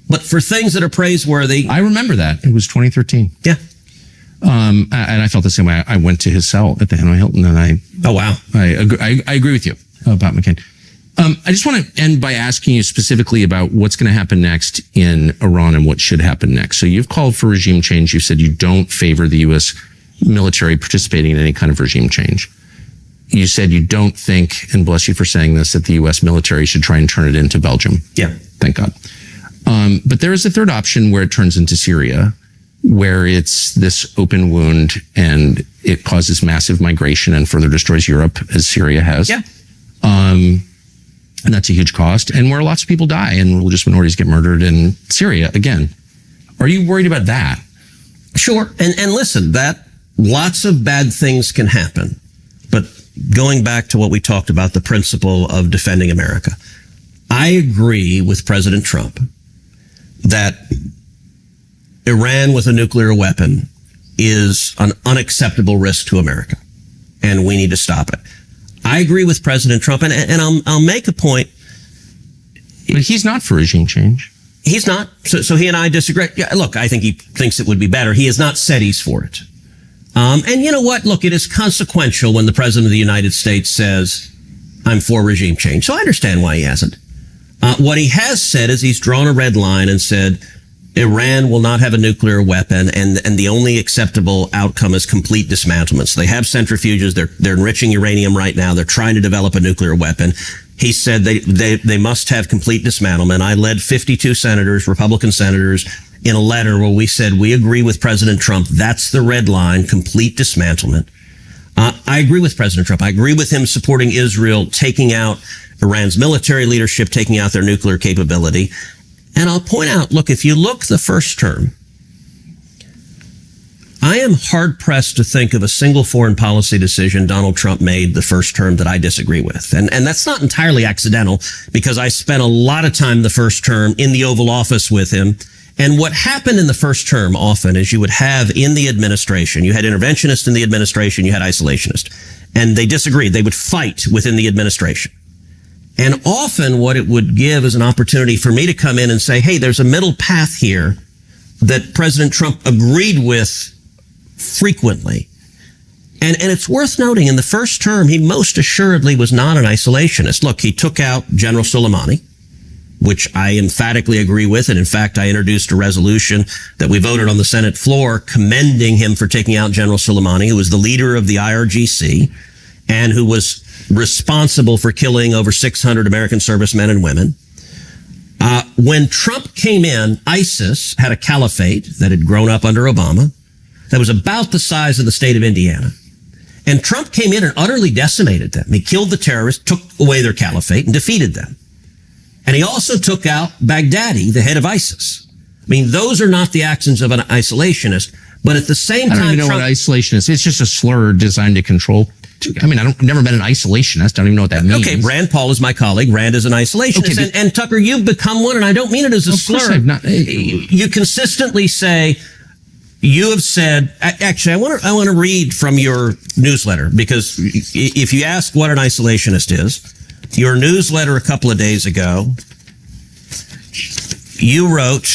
but for things that are praiseworthy. I remember that. It was 2013. Yeah. And I felt the same way. I went to his cell at the Hanoi Hilton, and I agree with you about McCain. I just want to end by asking you specifically about what's going to happen next in Iran and what should happen next. So you've called for regime change. You said you don't favor the U.S. military participating in any kind of regime change. You said you don't think, and bless you for saying this, that the U.S. military should try and turn it into Belgium. Yeah. Thank God. But there is a third option where it turns into Syria, where it's this open wound and it causes massive migration and further destroys Europe, as Syria has. Yeah. And that's a huge cost, and where lots of people die and religious minorities get murdered in Syria again. Are you worried about that? Sure. And listen, that lots of bad things can happen. But going back to what we talked about, the principle of defending America, I agree with President Trump that Iran with a nuclear weapon is an unacceptable risk to America, and we need to stop it. I agree with President Trump, and I'll make a point. But he's not for regime change. He's not. So he and I disagree. Yeah, look, I think he thinks it would be better. He has not said he's for it. And you know what? Look, it is consequential when the President of the United States says, I'm for regime change. So I understand why he hasn't. What he has said is he's drawn a red line and said, Iran will not have a nuclear weapon, and the only acceptable outcome is complete dismantlement. So they have centrifuges. They're enriching uranium right now. They're trying to develop a nuclear weapon. He said they must have complete dismantlement. I led 52 senators, Republican senators, in a letter where we said we agree with President Trump. That's the red line, complete dismantlement. I agree with President Trump. I agree with him supporting Israel, taking out Iran's military leadership, taking out their nuclear capability. And I'll point out, look, if you look the first term, I am hard-pressed to think of a single foreign policy decision Donald Trump made the first term that I disagree with. And that's not entirely accidental, because I spent a lot of time the first term in the Oval Office with him. And what happened in the first term often is you would have in the administration, you had interventionists in the administration, you had isolationists. And they disagreed. They would fight within the administration. And often what it would give is an opportunity for me to come in and say, hey, there's a middle path here that President Trump agreed with frequently. And it's worth noting, in the first term, he most assuredly was not an isolationist. Look, he took out General Soleimani, which I emphatically agree with. And in fact, I introduced a resolution that we voted on the Senate floor commending him for taking out General Soleimani, who was the leader of the IRGC and who was responsible for killing over 600 American servicemen and women. When Trump came in, ISIS had a caliphate that had grown up under Obama that was about the size of the state of Indiana. And Trump came in and utterly decimated them. He killed the terrorists, took away their caliphate, and defeated them. And he also took out Baghdadi, the head of ISIS. I mean, those are not the actions of an isolationist, but at the same time, I don't even know what isolationist is. It's just a slur designed to control. I mean, I've never been an isolationist. I don't even know what that means. Okay, Rand Paul is my colleague. Rand is an isolationist. Okay, and Tucker, you've become one, and I don't mean it as a slur. Of course I've not. You consistently say, you have said, actually, I want to read from your newsletter, because if you ask what an isolationist is, your newsletter a couple of days ago, you wrote,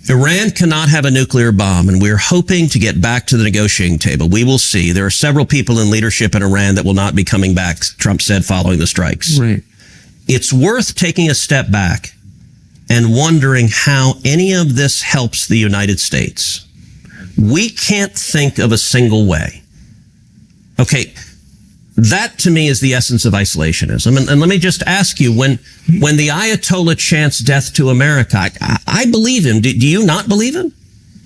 Iran cannot have a nuclear bomb, and we're hoping to get back to the negotiating table. We will see. There are several people in leadership in Iran that will not be coming back, Trump said, following the strikes. Right. It's worth taking a step back and wondering how any of this helps the United States. We can't think of a single way. Okay, that to me is the essence of isolationism. And let me just ask you, when the Ayatollah chants death to America, I believe him. Do you not believe him?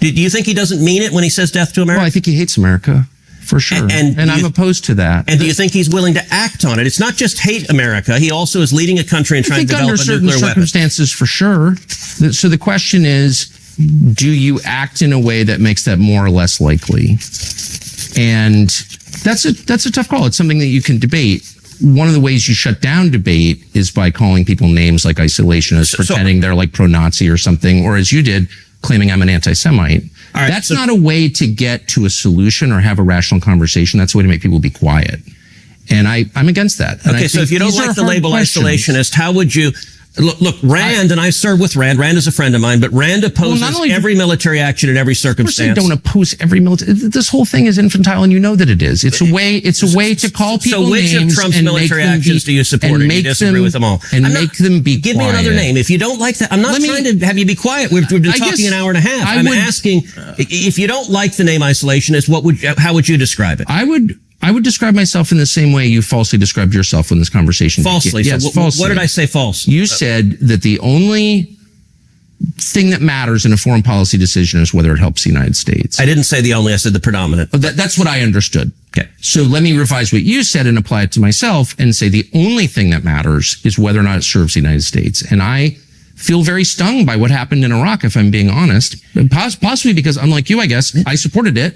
Do you think he doesn't mean it when he says death to America? Well, I think he hates America For sure. And I'm opposed to that. And do you think he's willing to act on it? It's not just hate America. He also is leading a country and trying to develop under a certain nuclear weapon. circumstances, for sure. So the question is, do you act in a way that makes that more or less likely? And that's a tough call. It's something that you can debate. One of the ways you shut down debate is by calling people names like isolationists, pretending they're like pro-Nazi or something, or as you did, claiming I'm an anti-Semite. Right, that's not a way to get to a solution or have a rational conversation. That's a way to make people be quiet. And I'm against that. And okay, so if you don't like the label isolationist, how would you... Look, Rand, and I served with Rand. Rand is a friend of mine, but Rand opposes every military action in every circumstance. Of course, I don't oppose every military. This whole thing is infantile, and you know that it is. It's a way to call people names. So, which of Trump's military actions do you support? And you disagree with them all? And make them be quiet. Give me another name. If you don't like that, I'm not trying to have you be quiet. We've been talking an hour and a half. I'm asking if you don't like the name isolationist, how would you describe it? I would describe myself in the same way you falsely described yourself in this conversation. Falsely? Yes, so falsely. What did I say false? You said that the only thing that matters in a foreign policy decision is whether it helps the United States. I didn't say the only, I said the predominant. That's what I understood. Okay. So let me revise what you said and apply it to myself and say the only thing that matters is whether or not it serves the United States. And I feel very stung by what happened in Iraq, if I'm being honest. Possibly because, unlike you, I guess, I supported it.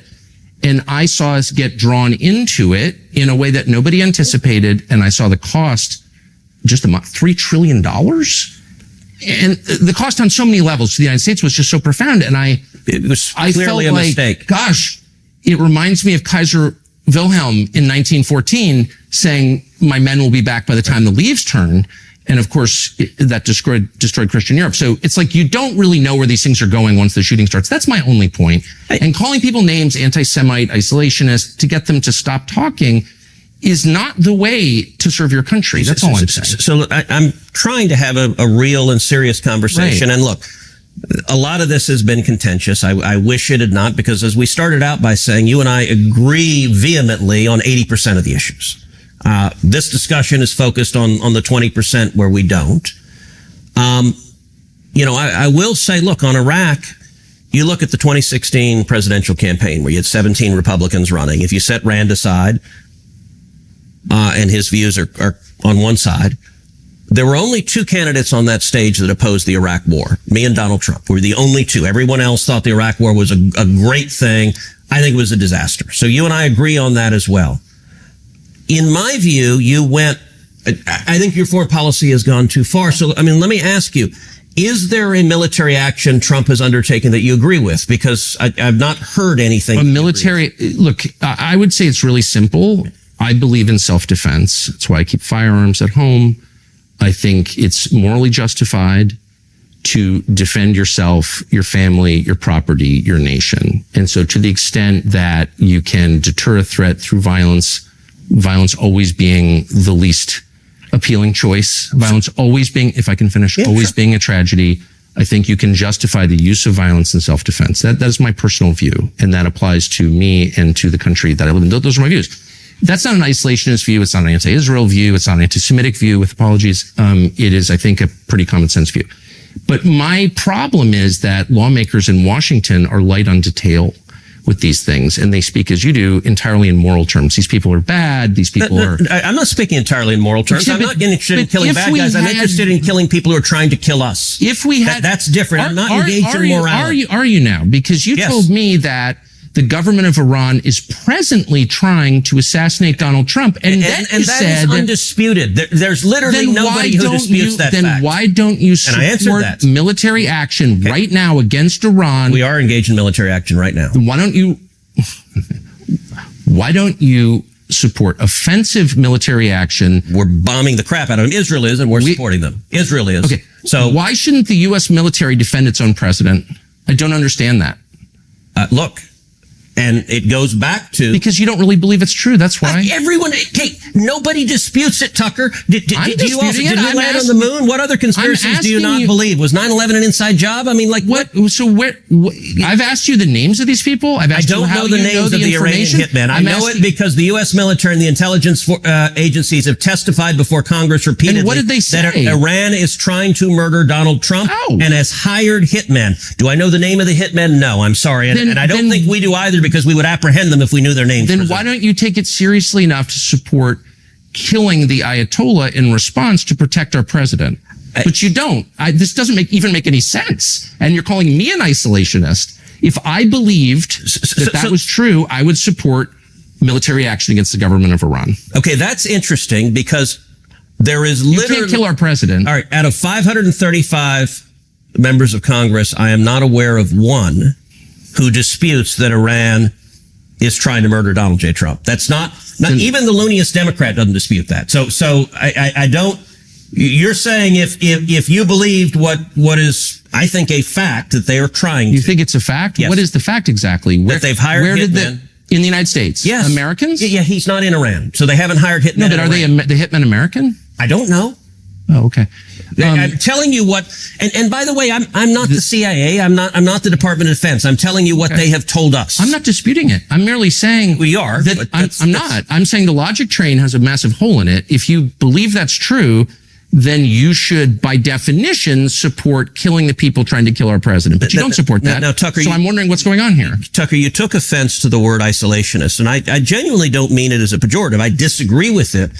And I saw us get drawn into it in a way that nobody anticipated. And I saw the cost just $3 trillion. And the cost on so many levels to the United States was just so profound. And it was clearly a mistake. Gosh, it reminds me of Kaiser Wilhelm in 1914 saying, my men will be back by the time the leaves turn. And of course, that destroyed Christian Europe. So it's like you don't really know where these things are going once the shooting starts. That's my only point. And calling people names, anti-Semite, isolationist, to get them to stop talking is not the way to serve your country. That's all I'm saying. So I'm trying to have a real and serious conversation. Right. And look, a lot of this has been contentious. I wish it had not, because as we started out by saying, you and I agree vehemently on 80% of the issues. This discussion is focused on the 20% where we don't. I will say, look, on Iraq, you look at the 2016 presidential campaign where you had 17 Republicans running. If you set Rand aside, and his views are on one side, there were only two candidates on that stage that opposed the Iraq war. Me and Donald Trump were the only two. Everyone else thought the Iraq war was a great thing. I think it was a disaster. So you and I agree on that as well. In my view, I think your foreign policy has gone too far. So, let me ask you, is there a military action Trump has undertaken that you agree with? Because I've not heard anything. Look, I would say it's really simple. I believe in self-defense. That's why I keep firearms at home. I think it's morally justified to defend yourself, your family, your property, your nation. And so to the extent that you can deter a threat through violence always being the least appealing choice, violence always being, if I can finish, being a tragedy, I think you can justify the use of violence in self-defense. That is my personal view. And that applies to me and to the country that I live in. Those are my views. That's not an isolationist view. It's not an anti-Israel view. It's not an anti-Semitic view, with apologies. It is, I think, a pretty common sense view. But my problem is that lawmakers in Washington are light on detail with these things, and they speak, as you do, entirely in moral terms. These people are bad. These people are... I'm not speaking entirely in moral terms. I'm not interested in killing bad guys. I'm interested in killing people who are trying to kill us. If we had... That's different. I'm not engaged in morality. Are you now? Because you told me that the government of Iran is presently trying to assassinate Donald Trump. And then you that said... is undisputed. There's literally nobody who disputes that fact. Then why don't you support military action right now against Iran? We are engaged in military action right now. Why don't you support offensive military action? We're bombing the crap out of them. Israel is, and we're supporting them. Israel is. Okay. So why shouldn't the U.S. military defend its own president? I don't understand that. Look. And it goes back to... Because you don't really believe it's true, that's why. Nobody disputes it, Tucker. Did you land on the moon? What other conspiracies do you not believe? Was 9/11 an inside job? What? So I've asked you the names of these people. I don't know the names of the Iranian hitmen. I know it because the U.S. military and the intelligence agencies have testified before Congress repeatedly. And what did they say? That Iran is trying to murder Donald Trump and has hired hitmen. Do I know the name of the hitmen? No, I'm sorry. And I don't think we do either, because we would apprehend them if we knew their names. Then why don't you take it seriously enough to support killing the Ayatollah in response to protect our president? But you don't. This doesn't even make any sense. And you're calling me an isolationist. If I believed that was true, I would support military action against the government of Iran. Okay, that's interesting because there is literally... You can't kill our president. All right, out of 535 members of Congress, I am not aware of one who disputes that Iran is trying to murder Donald J. Trump. That's not even the looniest Democrat doesn't dispute that. So I don't... You're saying if you believed what is, I think, a fact that they are trying to. You think it's a fact? Yes. What is the fact exactly? That they've hired hitmen. In the United States? Yes. Americans? Yeah, he's not in Iran. So they haven't hired hitmen. No, but are they the hitmen American? I don't know. Oh, okay. I'm telling you what, and by the way, I'm not the CIA. I'm not the Department of Defense. I'm telling you what they have told us. I'm not disputing it. I'm merely saying we are. That I'm not. I'm saying the logic train has a massive hole in it. If you believe that's true, then you should, by definition, support killing the people trying to kill our president. But you don't support that. Now, Tucker, so I'm wondering what's going on here. Tucker, you took offense to the word isolationist, and I genuinely don't mean it as a pejorative. I disagree with it.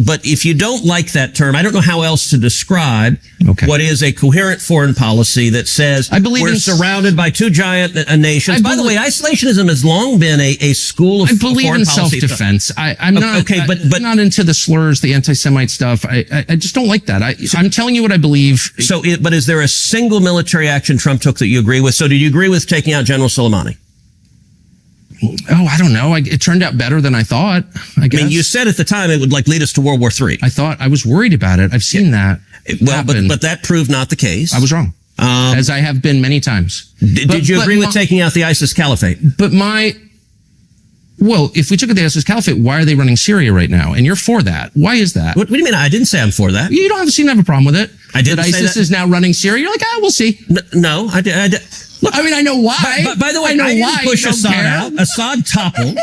But if you don't like that term, I don't know how else to describe what is a coherent foreign policy that says we're surrounded by two giant nations. By the way, isolationism has long been a school of foreign policy. I believe in self-defense. I'm not but not into the slurs, the anti-Semite stuff. I just don't like that. I'm telling you what I believe. But is there a single military action Trump took that you agree with? So did you agree with taking out General Soleimani? Oh, I don't know. It turned out better than I thought, I guess. I mean, you said at the time it would lead us to World War III. I was worried about it. I've seen that. Well, but that proved not the case. I was wrong. As I have been many times. Did you agree with taking out the ISIS caliphate? Well, if we took out the ISIS caliphate, why are they running Syria right now? And you're for that. Why is that? What do you mean? I didn't say I'm for that. You don't seem to have a problem with it. I didn't say that. ISIS is now running Syria. You're like, we'll see. No, I did. Look, I mean, I know why. By the way, I didn't push Assad out. Assad toppled.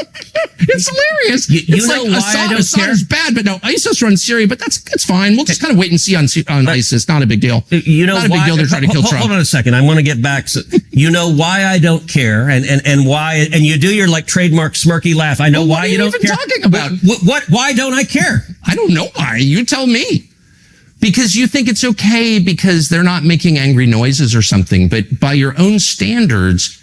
It's hilarious. You know why I don't Assad care? is bad, but no, ISIS runs Syria, but it's fine. We'll just kind of wait and see on ISIS. Not a big deal. You know not a big deal. They're trying to kill Trump. Hold on a second. I want to get back. You know why I don't care, and why, and you do your trademark smirky laugh. I know why you don't care. What are you even talking about? What? Why don't I care? I don't know why. You tell me. Because you think it's okay because they're not making angry noises or something. But by your own standards,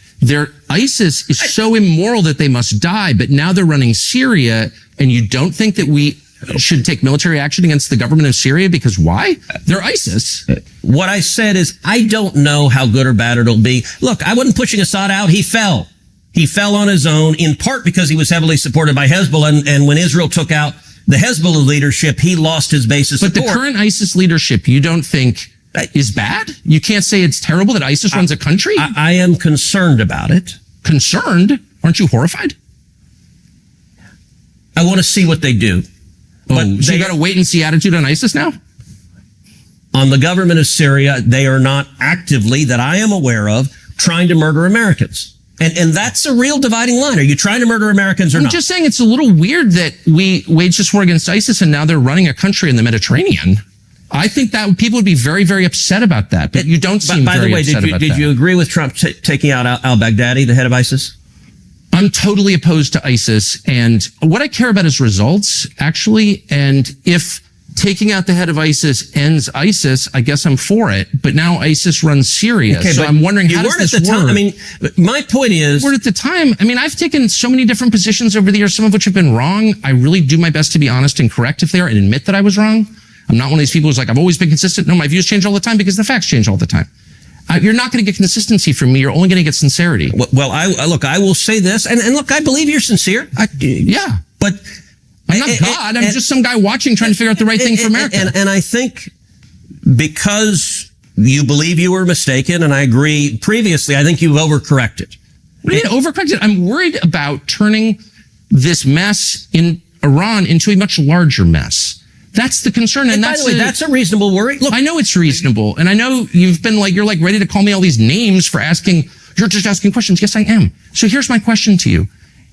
ISIS is so immoral that they must die. But now they're running Syria, and you don't think that we should take military action against the government of Syria? Because why? They're ISIS. What I said is I don't know how good or bad it'll be. Look, I wasn't pushing Assad out. He fell. He fell on his own, in part because he was heavily supported by Hezbollah. And when Israel took out the Hezbollah leadership, he lost his base of support. But the current ISIS leadership, you don't think is bad? You can't say it's terrible that ISIS runs a country? I am concerned about it. Concerned? Aren't you horrified? I want to see what they do. But so you got a wait and see attitude on ISIS now? On the government of Syria, they are not actively, that I am aware of, trying to murder Americans. And that's a real dividing line. Are you trying to murder Americans or not? I'm just saying it's a little weird that we waged this war against ISIS and now they're running a country in the Mediterranean. I think that people would be very, very upset about that, but you don't seem very upset about that. Did you agree with Trump taking out al-Baghdadi, the head of ISIS? I'm totally opposed to ISIS, and what I care about is results, actually, and if taking out the head of ISIS ends ISIS, I guess I'm for it. But now ISIS runs Syria. Okay, so I'm wondering how does this work? I mean, my point is... At the time. I mean, I've taken so many different positions over the years, some of which have been wrong. I really do my best to be honest and correct if they are and admit that I was wrong. I'm not one of these people who's like, I've always been consistent. No, my views change all the time because the facts change all the time. You're not going to get consistency from me. You're only going to get sincerity. Well, I will say this. And look, I believe you're sincere. Yeah. But... I'm not God. I'm just some guy watching, trying to figure out the right thing for America. And I think because you believe you were mistaken, and I agree previously, I think you've overcorrected. What do you mean overcorrected? I'm worried about turning this mess in Iran into a much larger mess. That's the concern. And by the way, that's a reasonable worry. Look, I know it's reasonable. And I know you've been you're ready to call me all these names for you're just asking questions. Yes, I am. So here's my question to you.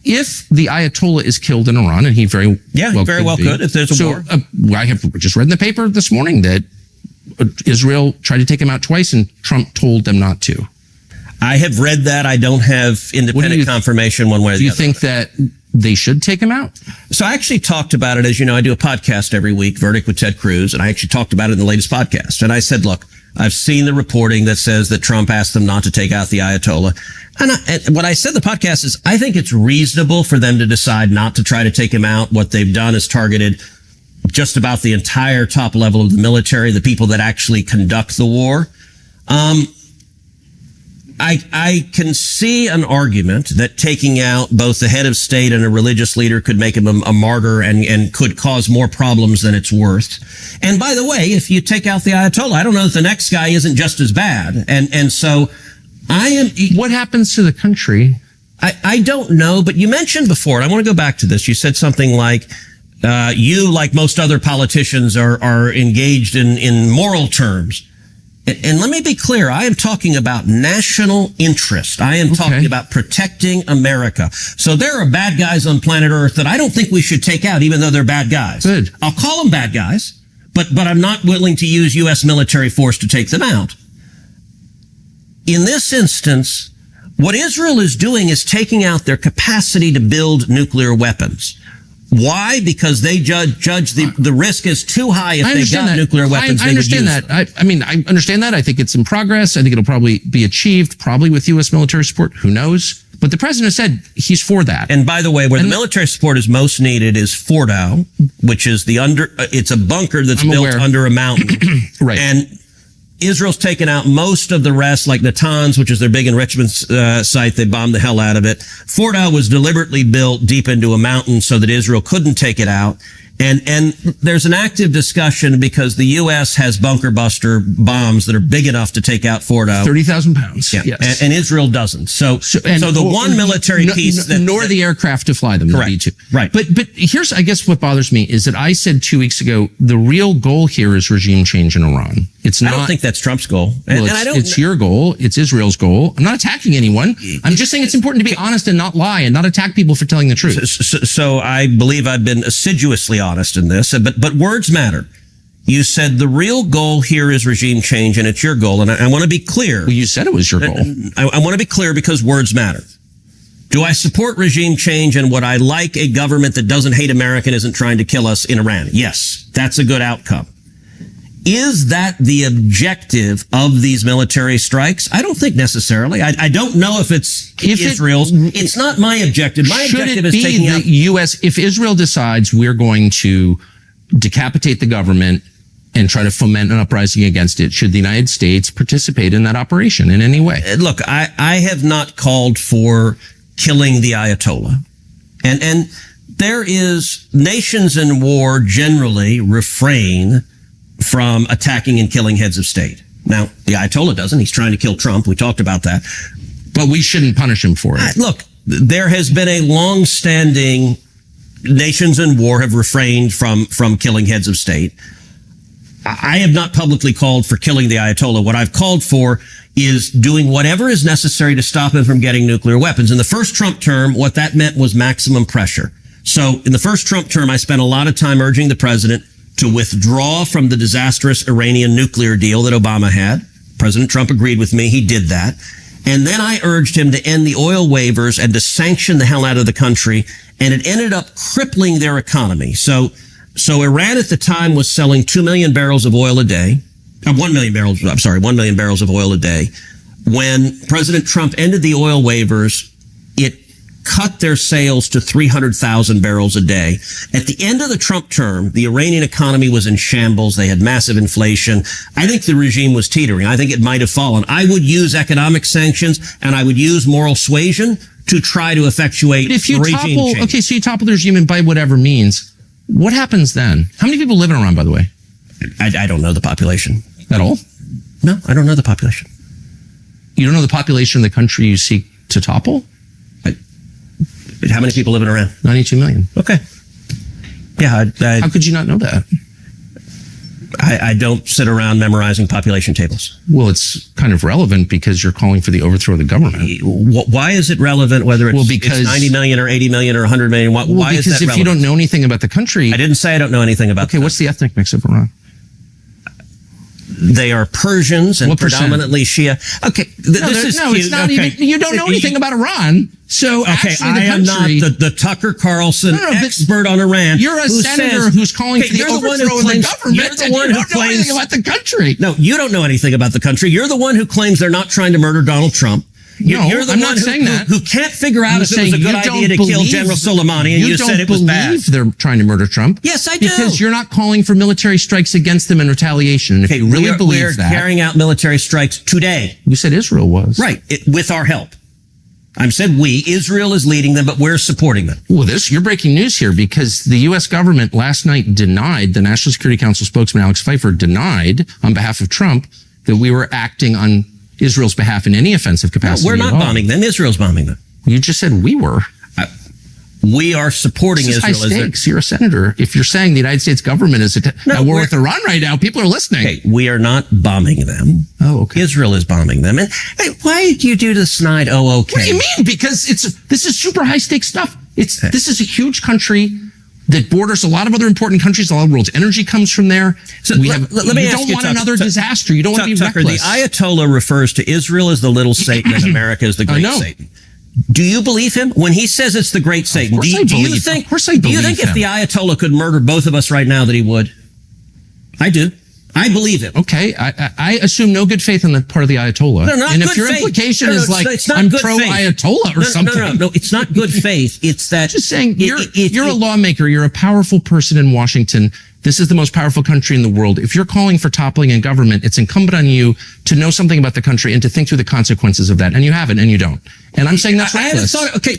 If the Ayatollah is killed in Iran, and he very well could if there's a war. I have just read in the paper this morning that Israel tried to take him out twice, and Trump told them not to. I have read that. I don't have independent confirmation one way or the other. Do you think that they should take him out? So I actually talked about it. As you know, I do a podcast every week, Verdict with Ted Cruz, and I actually talked about it in the latest podcast. And I said, look, I've seen the reporting that says that Trump asked them not to take out the Ayatollah. And what I said in the podcast is, I think it's reasonable for them to decide not to try to take him out. What they've done is targeted just about the entire top level of the military, the people that actually conduct the war. I can see an argument that taking out both the head of state and a religious leader could make him a martyr and could cause more problems than it's worth. And by the way, if you take out the Ayatollah, I don't know if the next guy isn't just as bad. And so I am. What happens to the country? I don't know, but you mentioned before, and I want to go back to this. You said something like, you, like most other politicians, are engaged in moral terms. And let me be clear, I am talking about national interest. I am talking about protecting America. So there are bad guys on planet Earth that I don't think we should take out, even though they're bad guys. Good. I'll call them bad guys, but I'm not willing to use U.S. military force to take them out. In this instance, what Israel is doing is taking out their capacity to build nuclear weapons. Why? Because they judge the risk as too high if they got nuclear weapons. I understand that. I mean, I understand that. I think it's in progress. I think it'll probably be achieved, probably with U.S. military support. Who knows? But the president said he's for that. And by the way, where the military support is most needed is Fordow, which is it's a bunker that's built under a mountain. Right. And Israel's taken out most of the rest, like Natanz, which is their big enrichment site. They bombed the hell out of it. Fordow was deliberately built deep into a mountain so that Israel couldn't take it out. And there's an active discussion because the U.S. has bunker buster bombs that are big enough to take out Fordow. 30,000 pounds. Yeah. Yes. And Israel doesn't. So the one military piece nor the aircraft to fly them. Correct. Right. But here's, I guess, what bothers me is that I said 2 weeks ago, the real goal here is regime change in Iran. It's not. I don't think that's Trump's goal. It's your goal. It's Israel's goal. I'm not attacking anyone. I'm just saying it's important to be honest and not lie and not attack people for telling the truth. So I believe I've been assiduously honest in this, but words matter. You said the real goal here is regime change, and it's your goal. And I want to be clear. Well, you said it was your goal. I want to be clear because words matter. Do I support regime change and would I like a government that doesn't hate America and isn't trying to kill us in Iran? Yes, that's a good outcome. Is that the objective of these military strikes? I don't think necessarily. I don't know if it's Israel's. It's not my objective. My objective is taking out the U.S. If Israel decides we're going to decapitate the government and try to foment an uprising against it, should the United States participate in that operation in any way? Look, I have not called for killing the Ayatollah. And there is nations in war generally refrain from attacking and killing heads of state. Now, the Ayatollah doesn't. He's trying to kill Trump. We talked about that. But we shouldn't punish him for it. Look, there has been a long-standing nations in war have refrained from killing heads of state. I have not publicly called for killing the Ayatollah. What I've called for is doing whatever is necessary to stop him from getting nuclear weapons. In the first Trump term, what that meant was maximum pressure. So in the first Trump term, I spent a lot of time urging the president to withdraw from the disastrous Iranian nuclear deal that Obama had. President Trump agreed with me. He did that. And then I urged him to end the oil waivers and to sanction the hell out of the country. And it ended up crippling their economy. So Iran at the time was selling 2 million barrels of oil a day. 1 million barrels of oil a day. When President Trump ended the oil waivers, it cut their sales to 300,000 barrels a day. At the end of the Trump term, the Iranian economy was in shambles. They had massive inflation. I think the regime was teetering. I think it might have fallen. I would use economic sanctions and I would use moral suasion to try to effectuate regime change. Okay, so you topple the regime and by whatever means, what happens then? How many people live in Iran, by the way? I don't know the population. At all? No, I don't know the population. You don't know the population of the country you seek to topple? How many people live in Iran? 92 million. Okay. Yeah. How could you not know that? I don't sit around memorizing population tables. Well, it's kind of relevant because you're calling for the overthrow of the government. Why is it relevant whether it's 90 million or 80 million or 100 million? Why is that relevant? Because if you don't know anything about the country... I didn't say I don't know anything about Okay, what's the ethnic mix of Iran? They are Persians and What percent? predominantly Shia. Okay, this is cute. it's not Okay. even. You don't know anything about Iran. So Okay, actually, the I am not country. the Tucker Carlson No, but expert on Iran. You're a who senator says- who's calling Okay, for the you're one who overthrow of the claims- government. You're the and one you who don't know claims anything about the country. No, you don't know anything about the country. You're the one who claims they're not trying to murder Donald Trump. No, You're the I'm one not who, saying that. who can't figure out I'm if it was a saying good you idea to don't kill believe- General Soleimani, and you said it was bad. believe they're trying to murder Trump. Yes, I do. Because you're not calling for military strikes against them in retaliation. And if you really we're believe that, carrying out military strikes today. you said Israel was. Right, with our help. I said we. Israel is leading them, but we're supporting them. Well, you're breaking news here because the U.S. government last night denied, the National Security Council spokesman Alex Pfeiffer denied on behalf of Trump that we were acting on Israel's behalf in any offensive capacity. We're not at all. bombing them. Israel's bombing them. You just said we were. We are supporting This is Israel. high stakes. You're a senator. If you're saying the United States government is at war we're- with Iran right now, people are listening. Okay, we are not bombing them. Oh, okay. Israel is bombing them. And hey, why do you do the snide? Oh, okay. What do you mean? Because this is super high stakes stuff. This is a huge country that borders a lot of other important countries. A lot of the world's energy comes from there. So let me you ask don't want another disaster. You don't want to be Tucker, reckless. the Ayatollah refers to Israel as the little Satan and America as the great know. Satan. Do you believe him when he says it's the great Satan? course Do I you believe- think? of course I Do you believe think if him. the Ayatollah could murder both of us right now that he would? I do. I believe him. Okay, I assume no good faith on the part of the Ayatollah. No, not and if good your faith. implication No, is like it's not I'm good pro faith. Ayatollah or No, something. No, it's not good faith. It's that Just saying, you're a it- lawmaker. You're a powerful person in Washington. This is the most powerful country in the world. If you're calling for toppling in government, it's incumbent on you to know something about the country and to think through the consequences of that. And you haven't, and you don't. And I'm saying that's I haven't reckless. thought. Okay,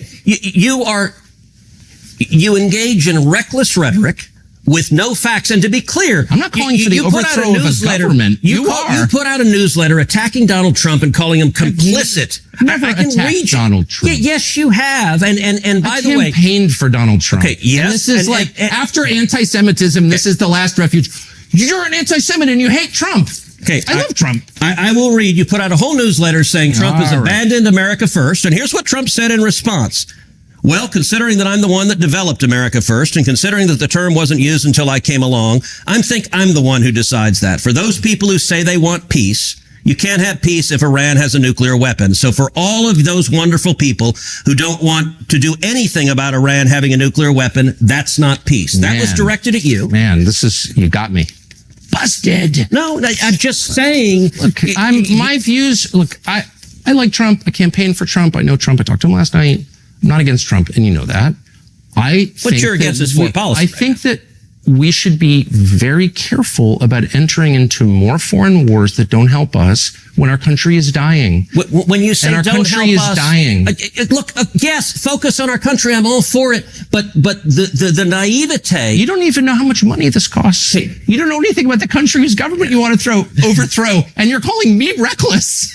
you engage in reckless rhetoric with no facts. And to be clear, I'm not calling for the you put out overthrow of a newsletter. government. You are. put out a newsletter attacking Donald Trump and calling him complicit. never I can attacked read you. Donald Trump. Yes, you have. And by I the way, campaigned for Donald Trump. Okay, yes, And this is and- and- after anti-Semitism, this is the last refuge. You're an anti-Semite and you hate Trump. Okay, I love Trump. I will read. You put out a whole newsletter saying Trump has All right. abandoned America first. And here's what Trump said in response. Well, considering that I'm the one that developed America first and considering that the term wasn't used until I came along, I think I'm the one who decides that. For those people who say they want peace, you can't have peace if Iran has a nuclear weapon. So for all of those wonderful people who don't want to do anything about Iran having a nuclear weapon, that's not peace. That was Man. directed at you. Man, you got me. Busted. No, I'm just saying. Look, my views. Look, I like Trump. I campaigned for Trump. I know Trump. I talked to him last night. I'm not against Trump, and you know that. But you're against his foreign policy. I think that we should be very careful about entering into more foreign wars that don't help us when our country is dying. When you say And our don't country help is us, dying. Look, yes, focus on our country. I'm all for it. But the naivete. You don't even know how much money this costs. You don't know anything about the country whose government you want to overthrow, and you're calling me reckless.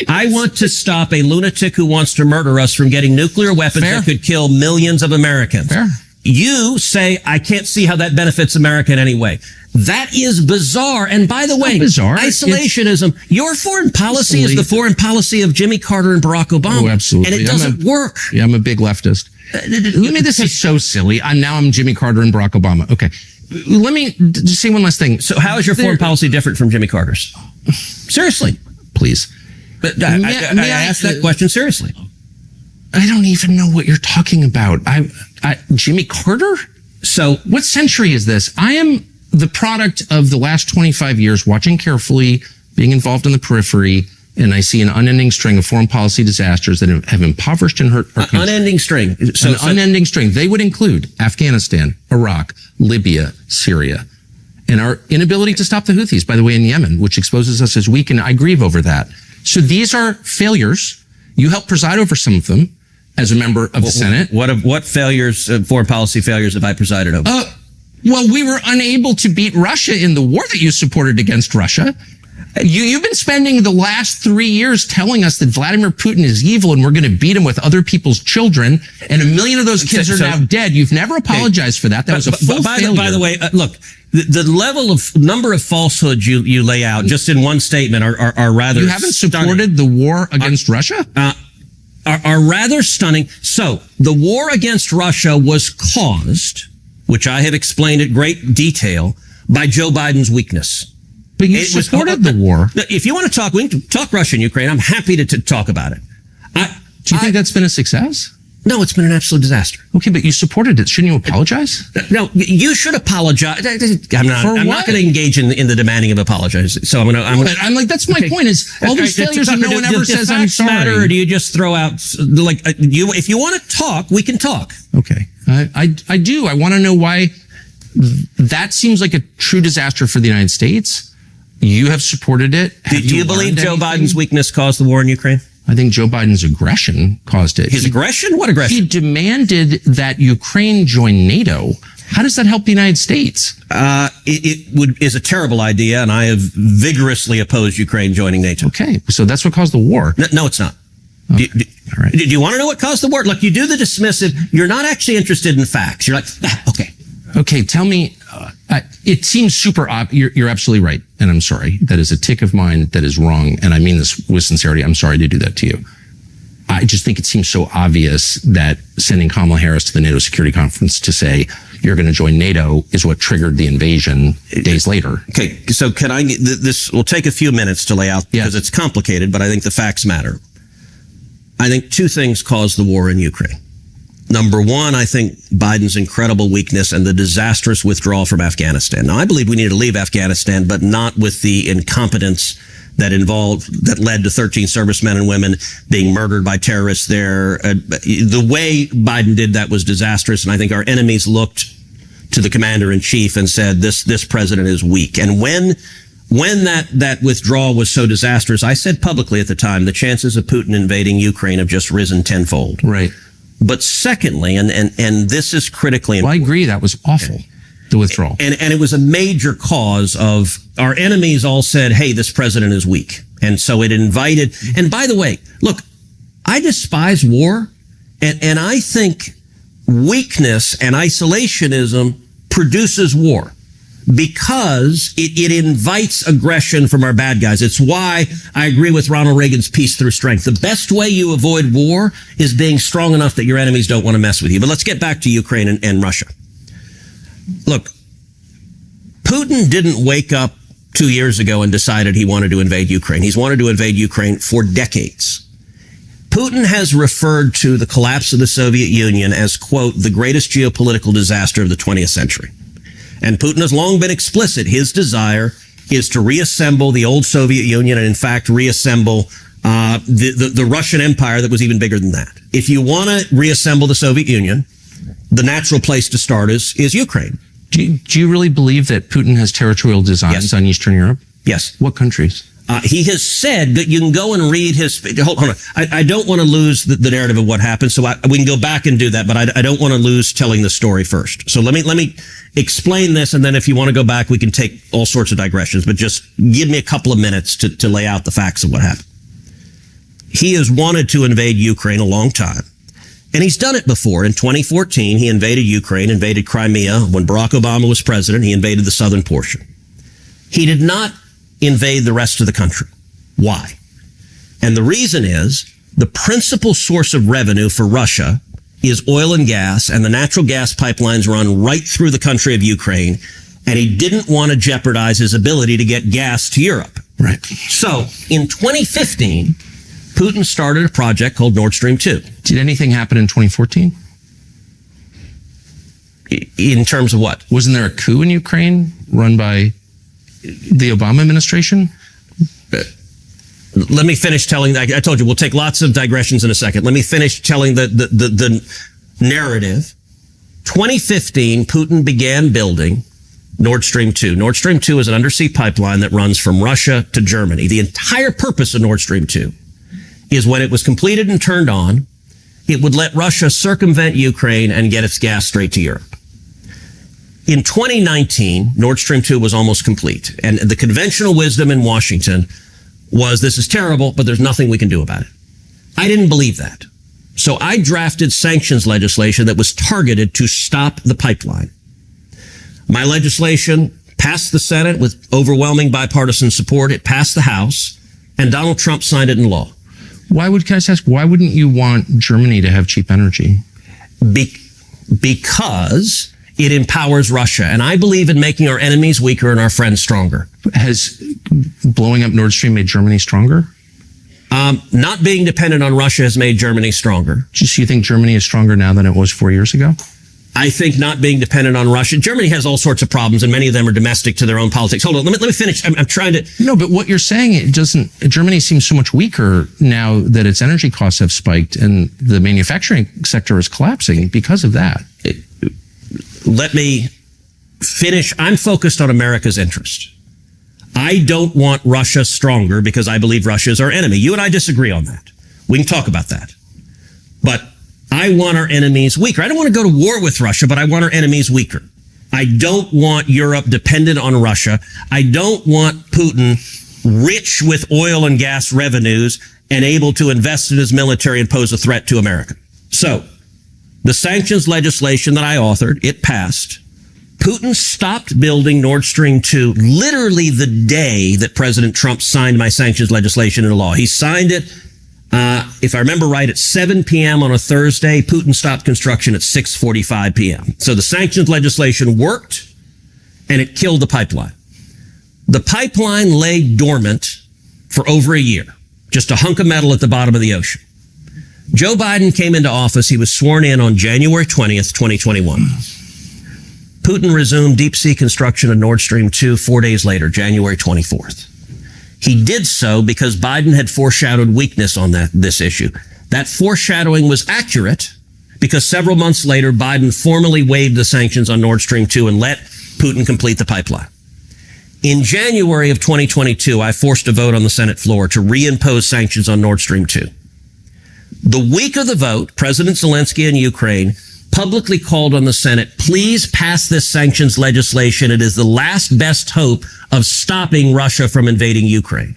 I want to stop a lunatic who wants to murder us from getting nuclear weapons Fair. that could kill millions of Americans. Fair. You say, I can't see how that benefits America in any way. That is bizarre. And by the way, bizarre. isolationism, your foreign policy is the foreign policy of Jimmy Carter and Barack Obama. Oh, absolutely. And it doesn't work. Yeah, I'm a big leftist. This is so silly. I'm Jimmy Carter and Barack Obama. Okay. Let me just say one last thing. So how is your foreign policy different from Jimmy Carter's? Seriously. Please. But I asked that question seriously. I don't even know what you're talking about. Jimmy Carter? So What century is this? I am the product of the last 25 years, watching carefully, being involved in the periphery, and I see an unending string of foreign policy disasters that have impoverished and hurt our country. unending string. An unending string. They would include Afghanistan, Iraq, Libya, Syria, and our inability to stop the Houthis, by the way, in Yemen, which exposes us as weak, and I grieve over that. So these are failures. You helped preside over some of them as a member of the Senate. What failures, foreign policy failures, have I presided over? Well, we were unable to beat Russia in the war that you supported against Russia. You've been spending the last 3 years telling us that Vladimir Putin is evil and we're going to beat him with other people's children, and 1 million of those kids are now dead. You've never apologized for that. That was a full failure. By the way, look, the level of number of falsehoods you lay out just in one statement are rather You haven't stunning. supported the war against Russia? Are rather stunning. So the war against Russia was caused, which I have explained at great detail, by Joe Biden's weakness. But you It was- supported the war. If you want to talk, we can talk Russia and Ukraine. I'm happy to talk about it. Do you think that's been a success? No, it's been an absolute disaster. Okay, but you supported it. Shouldn't you apologize? No, you should apologize. I'm not For going what? to engage in the demanding of apologies. So I'm going to. I'm like, that's my point. Is all these failures and no one ever says I'm sorry. Matter, or do you just throw out you? If you want to talk, we can talk. Okay, I do. I want to know why that seems like a true disaster for the United States. You have supported it. Do you believe Joe Biden's weakness caused the war in Ukraine? I think Joe Biden's aggression caused it. His aggression? What aggression? He demanded that Ukraine join NATO. How does that help the United States? It is a terrible idea, and I have vigorously opposed Ukraine joining NATO. Okay, so that's what caused the war. No, it's not. Okay. All right. Do you want to know what caused the war? Look, you do the dismissive. You're not actually interested in facts. You're like, okay. Okay, tell me. It seems super obvious. You're absolutely right, and I'm sorry. That is a tick of mine that is wrong, and I mean this with sincerity. I'm sorry to do that to you. I just think it seems so obvious that sending Kamala Harris to the NATO Security Conference to say you're going to join NATO is what triggered the invasion days later. Okay, so can I? This will take a few minutes to lay out because it's complicated, but I think the facts matter. I think two things caused the war in Ukraine. Number one, I think Biden's incredible weakness and the disastrous withdrawal from Afghanistan. Now, I believe we need to leave Afghanistan, but not with the incompetence that led to 13 servicemen and women being murdered by terrorists there. The way Biden did that was disastrous, and I think our enemies looked to the commander in chief and said, this president is weak. And when that withdrawal was so disastrous, I said publicly at the time, the chances of Putin invading Ukraine have just risen tenfold. Right. But secondly, and this is critically important. Well, I agree. That was awful, the withdrawal. And it was a major cause of our enemies all said, hey, this president is weak. And so it invited, and by the way, look, I despise war. And I think weakness and isolationism produces war because it invites aggression from our bad guys. It's why I agree with Ronald Reagan's peace through strength. The best way you avoid war is being strong enough that your enemies don't want to mess with you. But let's get back to Ukraine and Russia. Look, Putin didn't wake up 2 years ago and decided he wanted to invade Ukraine. He's wanted to invade Ukraine for decades. Putin has referred to the collapse of the Soviet Union as, quote, the greatest geopolitical disaster of the 20th century. And Putin has long been explicit. His desire is to reassemble the old Soviet Union and, in fact, reassemble the Russian Empire that was even bigger than that. If you want to reassemble the Soviet Union, the natural place to start is Ukraine. Do you really believe that Putin has territorial designs on Eastern Europe? Yes. What countries? He has said that you can go and read his. Hold on. I don't want to lose the narrative of what happened, so we can go back and do that. But I don't want to lose telling the story first. So let me explain this, and then if you want to go back, we can take all sorts of digressions. But just give me a couple of minutes to lay out the facts of what happened. He has wanted to invade Ukraine a long time, and he's done it before. In 2014, he invaded Ukraine, invaded Crimea. When Barack Obama was president, he invaded the southern portion. He did not invade the rest of the country. Why? And the reason is the principal source of revenue for Russia is oil and gas, and the natural gas pipelines run right through the country of Ukraine, and he didn't want to jeopardize his ability to get gas to Europe. Right. So in 2015, Putin started a project called Nord Stream 2. Did anything happen in 2014? In terms of what? Wasn't there a coup in Ukraine run by the Obama administration? Let me finish telling. I told you we'll take lots of digressions in a second. Let me finish telling the narrative. 2015, Putin began building Nord Stream 2. Nord Stream 2 is an undersea pipeline that runs from Russia to Germany. The entire purpose of Nord Stream 2 is when it was completed and turned on, it would let Russia circumvent Ukraine and get its gas straight to Europe. In 2019, Nord Stream 2 was almost complete. And the conventional wisdom in Washington was, this is terrible, but there's nothing we can do about it. I didn't believe that. So I drafted sanctions legislation that was targeted to stop the pipeline. My legislation passed the Senate with overwhelming bipartisan support. It passed the House, and Donald Trump signed it into law. Can I just ask, why wouldn't you want Germany to have cheap energy? Because it empowers Russia. And I believe in making our enemies weaker and our friends stronger. Has blowing up Nord Stream made Germany stronger? Not being dependent on Russia has made Germany stronger. Just you think Germany is stronger now than it was 4 years ago? I think not being dependent on Russia. Germany has all sorts of problems, and many of them are domestic to their own politics. Hold on, let me finish. I'm trying to. No, but what you're saying, it doesn't. Germany seems so much weaker now that its energy costs have spiked and the manufacturing sector is collapsing because of that. Let me finish. I'm focused on America's interest. I don't want Russia stronger because I believe Russia is our enemy. You and I disagree on that. We can talk about that. But I want our enemies weaker. I don't want to go to war with Russia, but I want our enemies weaker. I don't want Europe dependent on Russia. I don't want Putin rich with oil and gas revenues and able to invest in his military and pose a threat to America. So the sanctions legislation that I authored, it passed. Putin stopped building Nord Stream 2 literally the day that President Trump signed my sanctions legislation into law. He signed it, if I remember right, at 7 p.m. on a Thursday. Putin stopped construction at 6:45 p.m. So the sanctions legislation worked, and it killed the pipeline. The pipeline lay dormant for over a year, just a hunk of metal at the bottom of the ocean. Joe Biden came into office. He was sworn in on January 20th, 2021. Putin resumed deep-sea construction of Nord Stream 2 4 days later, January 24th. He did so because Biden had foreshadowed weakness on this issue. That foreshadowing was accurate because several months later, Biden formally waived the sanctions on Nord Stream 2 and let Putin complete the pipeline. In January of 2022, I forced a vote on the Senate floor to reimpose sanctions on Nord Stream 2. The week of the vote, President Zelensky in Ukraine publicly called on the Senate, please pass this sanctions legislation. It is the last best hope of stopping Russia from invading Ukraine.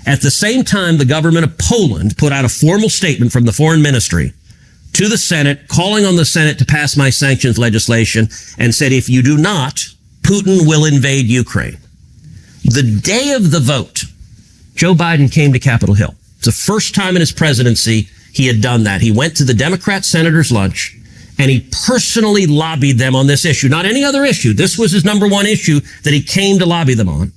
At the same time, the government of Poland put out a formal statement from the foreign ministry to the Senate, calling on the Senate to pass my sanctions legislation, and said, if you do not, Putin will invade Ukraine. The day of the vote, Joe Biden came to Capitol Hill. It's the first time in his presidency he had done that. He went to the Democrat senators' lunch, and he personally lobbied them on this issue, not any other issue. This was his number one issue that he came to lobby them on.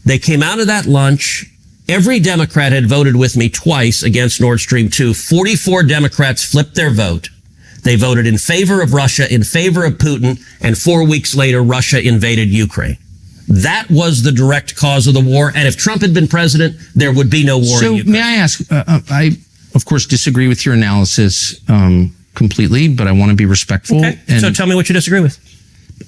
They came out of that lunch. Every Democrat had voted with me twice against Nord Stream 2. 44 Democrats flipped their vote. They voted in favor of Russia, in favor of Putin, and 4 weeks later, Russia invaded Ukraine. That was the direct cause of the war. And if Trump had been president, there would be no war in Ukraine. So may I ask, I, of course, disagree with your analysis completely, but I want to be respectful. Okay. And so tell me what you disagree with.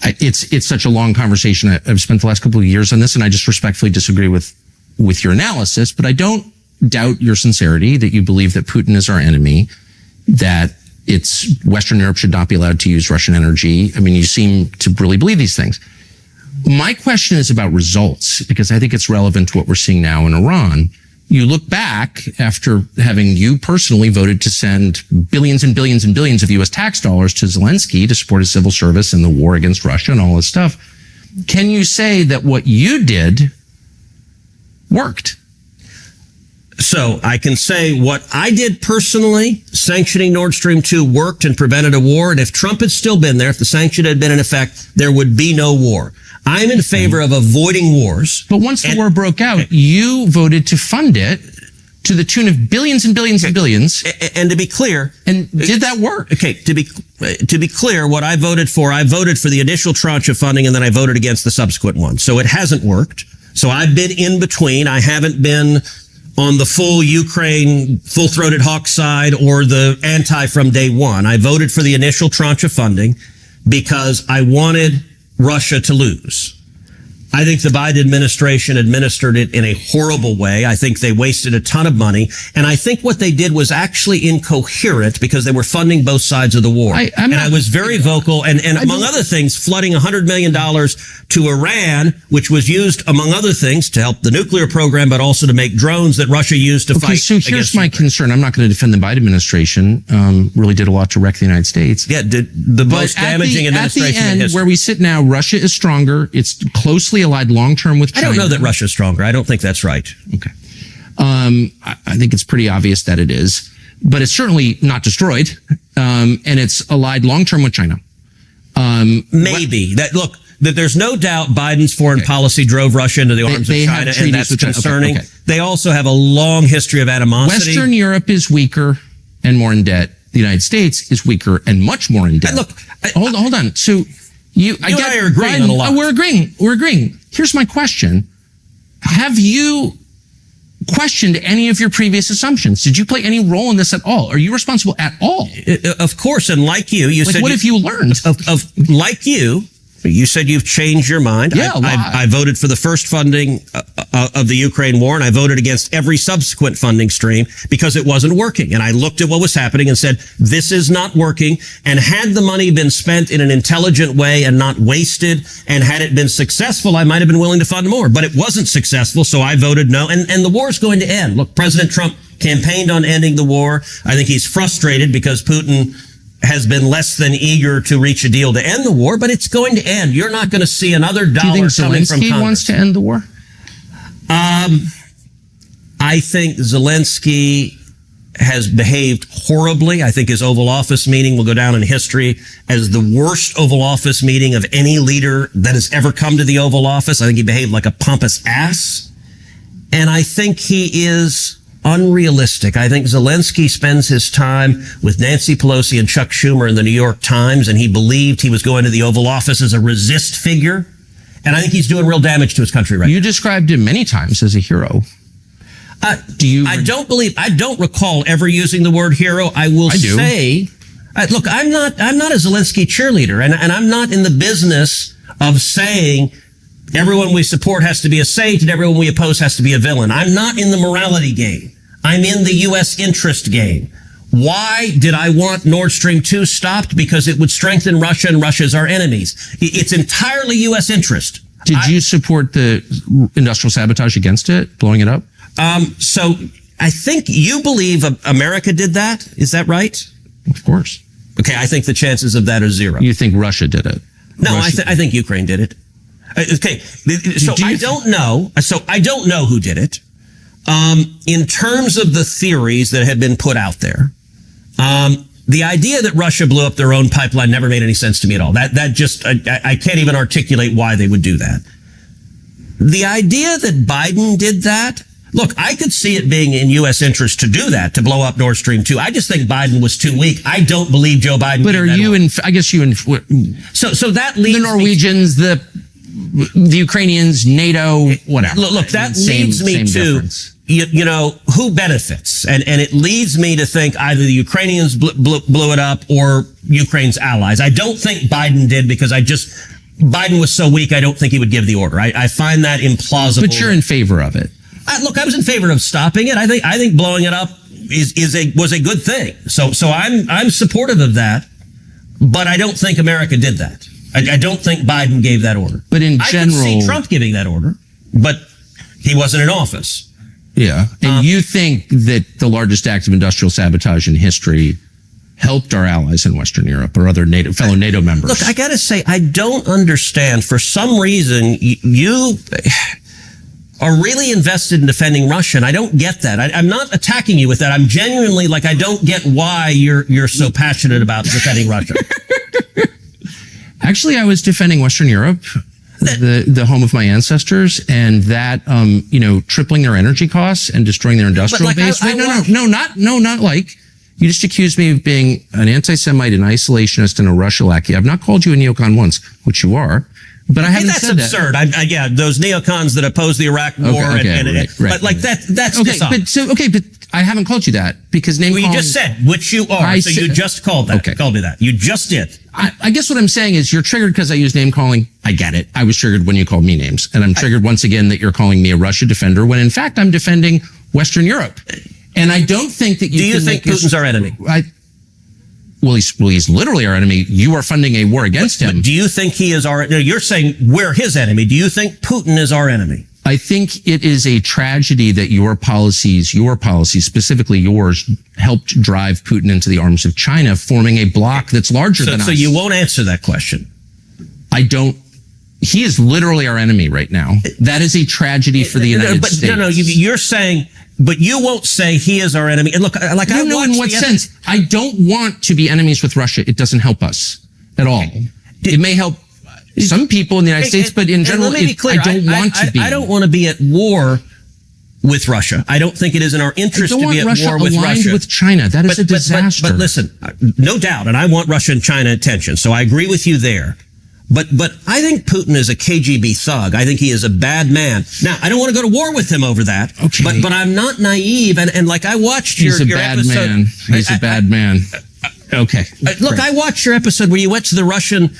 It's such a long conversation. I've spent the last couple of years on this, and I just respectfully disagree with your analysis, but I don't doubt your sincerity that you believe that Putin is our enemy, that Western Europe should not be allowed to use Russian energy. I mean, you seem to really believe these things. My question is about results, because I think it's relevant to what we're seeing now in Iran. You look back after having you personally voted to send billions and billions and billions of U.S. tax dollars to Zelensky to support his civil service in the war against Russia and all this stuff. Can you say that what you did worked? So I can say what I did personally, sanctioning Nord Stream 2 worked and prevented a war. And if Trump had still been there, if the sanction had been in effect, there would be no war. I'm in favor of avoiding wars. But once the war broke out, you voted to fund it to the tune of billions and billions and billions. And to be clear, and did that work? Okay, to be clear, what I voted for the initial tranche of funding, and then I voted against the subsequent one. So it hasn't worked. So I've been in between. I haven't been on the full Ukraine, full-throated hawk side or the anti from day one. I voted for the initial tranche of funding because I wanted Russia to lose. I think the Biden administration administered it in a horrible way. I think they wasted a ton of money. And I think what they did was actually incoherent because they were funding both sides of the war. I was very vocal and among other things, flooding $100 million to Iran, which was used, among other things, to help the nuclear program, but also to make drones that Russia used to fight. Okay, so here's my concern. I'm not going to defend the Biden administration. Really did a lot to wreck the United States. Yeah, the most damaging administration in history. At the end, where we sit now, Russia is stronger. It's closely allied long-term with China. I don't know that Russia's stronger. I don't think that's right. Okay. I think it's pretty obvious that it is, but it's certainly not destroyed. And it's allied long-term with China. Maybe that look. That there's no doubt Biden's foreign policy drove Russia into the arms of they have China, and treaties that's with China. Okay, concerning. okay. They also have a long history of animosity. Western Europe is weaker and more in debt. The United States is weaker and much more in debt. Look, hold on. So you and I are agreeing on a lot. We're agreeing. Here's my question. Have you questioned any of your previous assumptions? Did you play any role in this at all? Are you responsible at all? Of course, and like you Like, said, what have you learned? like you said you've changed your mind. Yeah, a lot. I voted for the first funding of the Ukraine war, and I voted against every subsequent funding stream because it wasn't working. And I looked at what was happening and said, this is not working. And had the money been spent in an intelligent way and not wasted, and had it been successful, I might have been willing to fund more. But it wasn't successful, so I voted no. And the war is going to end. Look, President Trump campaigned on ending the war. I think he's frustrated because Putin has been less than eager to reach a deal to end the war, but it's going to end. You're not going to see another Do you dollar think coming from Zelensky Congress. wants to end the war? I think Zelensky has behaved horribly. I think his Oval Office meeting will go down in history as the worst Oval Office meeting of any leader that has ever come to the Oval Office. I think he behaved like a pompous ass. And I think he is unrealistic. I think Zelensky spends his time with Nancy Pelosi and Chuck Schumer in the New York Times, and he believed he was going to the Oval Office as a resist figure. And I think he's doing real damage to his country right now. You described him many times as a hero. I don't recall ever using the word hero. I will do. say, look, I'm not a Zelensky cheerleader, and I'm not in the business of saying everyone we support has to be a saint and everyone we oppose has to be a villain. I'm not in the morality game. I'm in the U.S. interest game. Why did I want Nord Stream 2 stopped? Because it would strengthen Russia, and Russia's our enemies. It's entirely U.S. interest. Did you support the industrial sabotage against it, blowing it up? So I think you believe America did that. Is that right? Of course. Okay, I think the chances of that are zero. You think Russia did it? No, Russia- I think Ukraine did it. Okay, so Do you I don't know. So I don't know who did it. In terms of the theories that have been put out there, the idea that Russia blew up their own pipeline never made any sense to me at all. That just I can't even articulate why they would do that. The idea that Biden did that. Look, I could see it being in U.S. interest to do that, to blow up Nord Stream 2. I just think Biden was too weak. I don't believe Joe Biden. But did are that you order. in? I guess you in. So that leads The Norwegians, the Ukrainians, NATO, whatever. Look, that Same- leads me same to, difference. you know, who benefits? And it leads me to think either the Ukrainians blew it up or Ukraine's allies. I don't think Biden did because Biden was so weak, I don't think he would give the order. I find that implausible. But you're in favor of it. Look, I was in favor of stopping it. I think blowing it up was a good thing. So I'm supportive of that, but I don't think America did that. I don't think Biden gave that order. But in I general, could see Trump giving that order, but he wasn't in office. yeah. And you think that the largest act of industrial sabotage in history helped our allies in Western Europe or other fellow NATO members? Look, I got to say, I don't understand. For some reason, you are really invested in defending Russia, and I don't get that. I'm not attacking you with that. I'm genuinely I don't get why you're so passionate about defending Russia. Actually, I was defending Western Europe, the home of my ancestors, and that, tripling their energy costs and destroying their industrial base. Not like. You just accused me of being an anti-Semite, an isolationist, and a Russia lackey. I've not called you a neocon once, which you are, but I haven't That's said absurd. Yeah, those neocons that oppose the Iraq war, but that's dishonest. But I haven't called you that because name Well, you calling. just said, which you are. You just called that. Okay. Called me that. You just did. I guess what I'm saying is you're triggered because I use name calling. I get it. I was triggered when you called me names. And I'm triggered once again that you're calling me a Russia defender when in fact I'm defending Western Europe. And I don't think that you Do you think Putin's our enemy? Well, he's literally our enemy. You are funding a war against him. But do you think he is our... No, you're saying we're his enemy. Do you think Putin is our enemy? I think it is a tragedy that your policies, specifically yours, helped drive Putin into the arms of China, forming a bloc that's larger than us. So you won't answer that question. I don't. He is literally our enemy right now. That is a tragedy for the United States. No, you're saying... But you won't say he is our enemy. And look, I know in what sense? I don't want to be enemies with Russia. It doesn't help us at all. It may help some people in the United States, but in general, let me be clear, I don't want to be. I don't want to be at war with Russia. I don't think it is in our interest to be at war with Russia. With China. That is a disaster. But listen, no doubt, and I want Russia and China attention, so I agree with you there. But I think Putin is a KGB thug. I think he is a bad man. Now, I don't want to go to war with him over that. Okay. But I'm not naive, and like I watched your episode. He's a bad man. Okay. Look, I watched your episode where you went to the Russian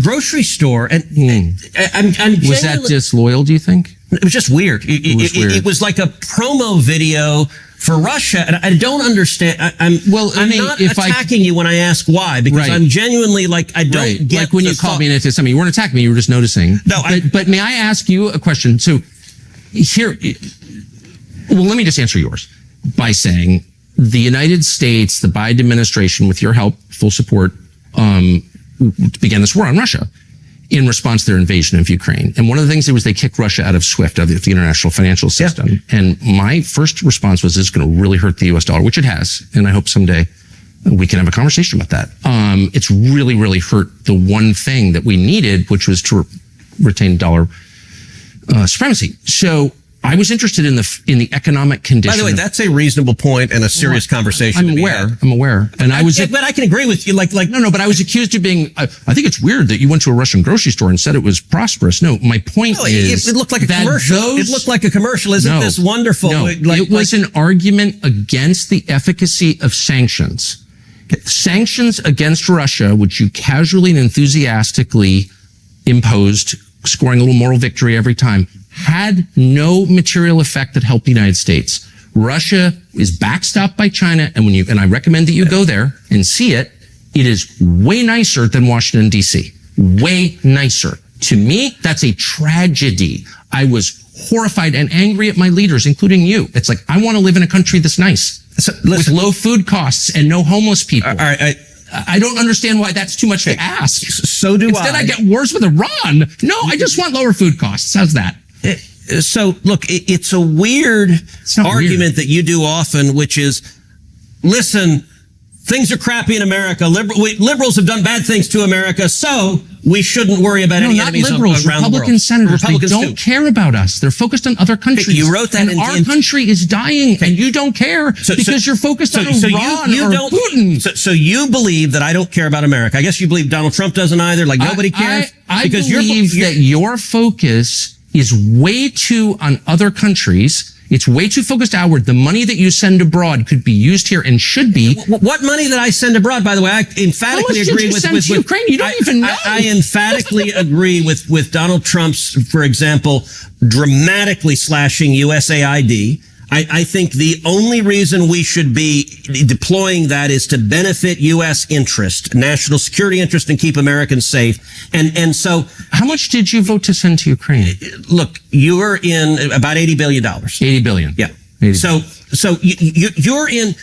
grocery store, and I'm was that disloyal, do you think? It was just weird. It was like a promo video for Russia, and I don't understand. I'm not attacking you when I ask why, because I'm genuinely like, I don't get like when you called me and it's something, you weren't attacking me, you were just noticing. No, but may I ask you a question? So here, well, let me just answer yours by saying the United States, the Biden administration, with your help, full support, began this war on Russia in response to their invasion of Ukraine. And one of the things they kicked Russia out of SWIFT, out of the international financial system. Yeah. And my first response was, this is going to really hurt the US dollar, which it has. And I hope someday we can have a conversation about that. It's really, really hurt the one thing that we needed, which was to retain dollar supremacy. So I was interested in the economic condition. By the way, that's a reasonable point and a serious conversation. I'm aware. And but I can agree with you. Like, no, but I was accused of being, I think it's weird that you went to a Russian grocery store and said it was prosperous. No, my point is. It looked like a commercial. It looked like a commercial. Isn't this wonderful? No, it was an argument against the efficacy of sanctions. Sanctions against Russia, which you casually and enthusiastically imposed, scoring a little moral victory every time, had no material effect that helped the United States. Russia is backstopped by China, and I recommend that you go there and see it. It is way nicer than Washington, D.C. Way nicer. To me, that's a tragedy. I was horrified and angry at my leaders, including you. It's like, I want to live in a country that's nice, with low food costs and no homeless people. All right, I don't understand why that's too much to ask. So do Instead, I get wars with Iran. No, I just want lower food costs. How's that? So, look, it's a weird argument that you do often, which is, listen, things are crappy in America. Liberals have done bad things to America, so we shouldn't worry about any enemies around the world. Republican senators, they don't care about us. They're focused on other countries. Hey, you wrote that and our country is dying, and you don't care because you're focused on Iran or Putin. So you believe that I don't care about America. I guess you believe Donald Trump doesn't either, like nobody cares? I believe that your focus is way too on other countries. It's way too focused outward. The money that you send abroad could be used here and should be. What money that I send abroad, by the way, I emphatically agree with Ukraine. You don't even know. I emphatically agree with Donald Trump's, for example, dramatically slashing USAID. I think the only reason we should be deploying that is to benefit U.S. interest, national security interest, and keep Americans safe. And so, how much did you vote to send to Ukraine? Look, you were in about $80 billion. $80 billion. Yeah. So you're in.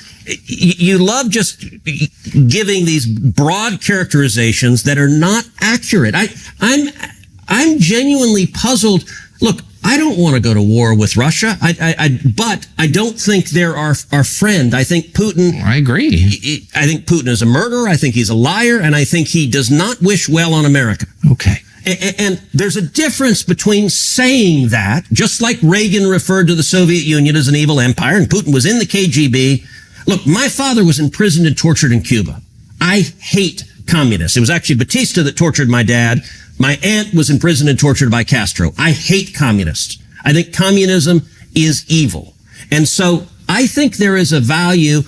You love just giving these broad characterizations that are not accurate. I'm genuinely puzzled. Look, I don't want to go to war with Russia. But I don't think they're our friend. I think Putin. I agree. I think Putin is a murderer. I think he's a liar, and I think he does not wish well on America. Okay. And there's a difference between saying that, just like Reagan referred to the Soviet Union as an evil empire, and Putin was in the KGB. Look, my father was imprisoned and tortured in Cuba. I hate communists. It was actually Batista that tortured my dad. My aunt was imprisoned and tortured by Castro. I hate communists. I think communism is evil. And so I think there is a value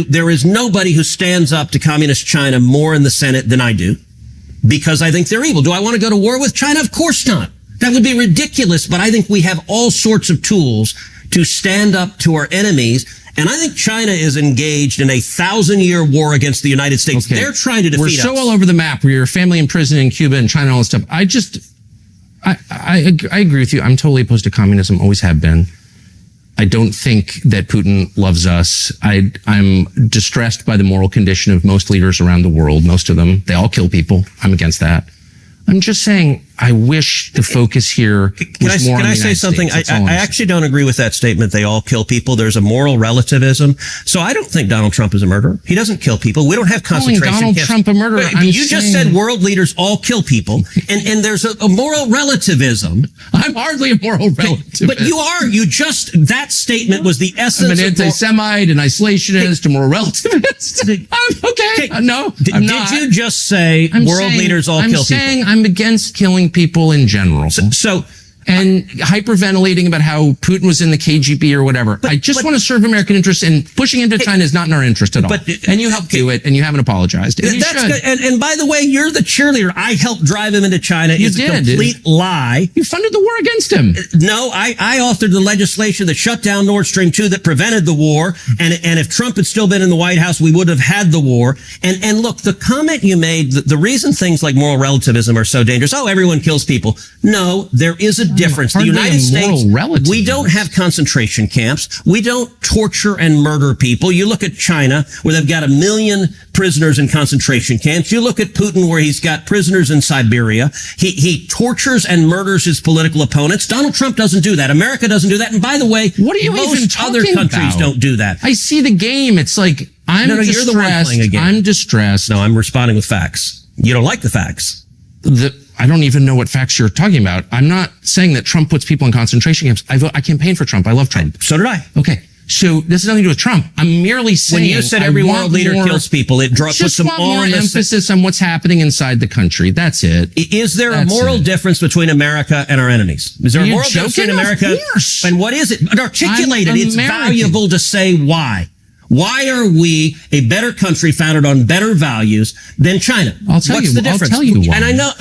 there is nobody who stands up to communist China more in the Senate than I do, because I think they're evil. Do I want to go to war with China? Of course not. That would be ridiculous. But I think we have all sorts of tools to stand up to our enemies. And I think China is engaged in a 1,000-year war against the United States. Okay. They're trying to defeat us. We're so all over the map. Where your family in prison in Cuba and China and all this stuff. I agree with you. I'm totally opposed to communism. Always have been. I don't think that Putin loves us. I'm distressed by the moral condition of most leaders around the world. Most of them, they all kill people. I'm against that. I'm just saying, I wish the focus here was more on Can the I say United something? States. That's all I'm I saying. actually don't agree with that statement. They all kill people. There's a moral relativism. So I don't think Donald Trump is a murderer. He doesn't kill people. We don't have Calling concentration Donald camps. Trump a murderer, But I'm you just saying- said world leaders all kill people, and there's a moral relativism. I'm hardly a moral relativist. But you are. That statement was the essence I'm an of anti-Semite, an isolationist, a moral relativist. Okay. No, I'm not. Did you just say world leaders all kill people? I'm saying I'm against killing people in general. So, And hyperventilating about how Putin was in the KGB or whatever. I just want to serve American interests, and pushing into China is not in our interest at all. And you helped do it, and you haven't apologized. And you that's should. good. And by the way, you're the cheerleader. I helped drive him into China. You It's did. a complete lie. You funded the war against him. No, I authored the legislation that shut down Nord Stream 2 that prevented the war. And if Trump had still been in the White House, we would have had the war. And look, the comment you made, the reason things like moral relativism are so dangerous. Oh, everyone kills people. No, there is a difference. The hardly United a moral States, relativism. we don't have concentration camps. We don't torture and murder people. You look at China, where they've got 1 million prisoners in concentration camps. You look at Putin, where he's got prisoners in Siberia. He tortures and murders his political opponents. Donald Trump doesn't do that. America doesn't do that. And by the way, What are you most even other talking countries about? don't do that. I see the game. It's like, I'm No, you're distressed. the one playing a game. I'm distressed. No, I'm responding with facts. You don't like the facts. I don't even know what facts you're talking about. I'm not saying that Trump puts people in concentration camps. I campaigned for Trump. I love Trump. So did I. Okay. So this has nothing to do with Trump. I'm merely saying, When you said every world leader kills people, it puts just them want all more in the emphasis on what's happening inside the country. That's it. Is there a That's moral it. difference between America and our enemies? Is there Are a you moral difference between joking? America? Of course. And what is it? Articulate it. I'm It's American. valuable to say why. Why are we a better country founded on better values than China? I'll tell What's you. the difference? I'll tell you why. And I know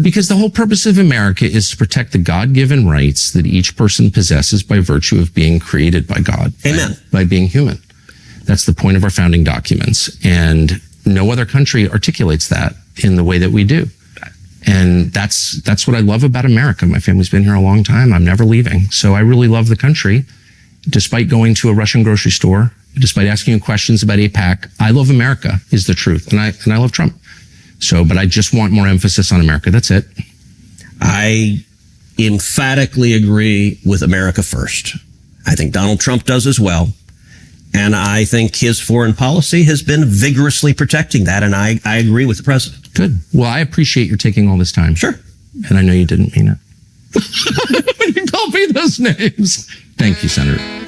Because the whole purpose of America is to protect the God-given rights that each person possesses by virtue of being created by God. Amen. By being human. That's the point of our founding documents. And no other country articulates that in the way that we do. And that's what I love about America. My family's been here a long time. I'm never leaving. So I really love the country. Despite going to a Russian grocery store, despite asking you questions about AIPAC, I love America is the truth. And I love Trump. So, but I just want more emphasis on America. That's it. I emphatically agree with America first. I think Donald Trump does as well. And I think his foreign policy has been vigorously protecting that. And I agree with the president. Good. Well, I appreciate your taking all this time. Sure. And I know you didn't mean it. When you call me those names. Thank you, Senator.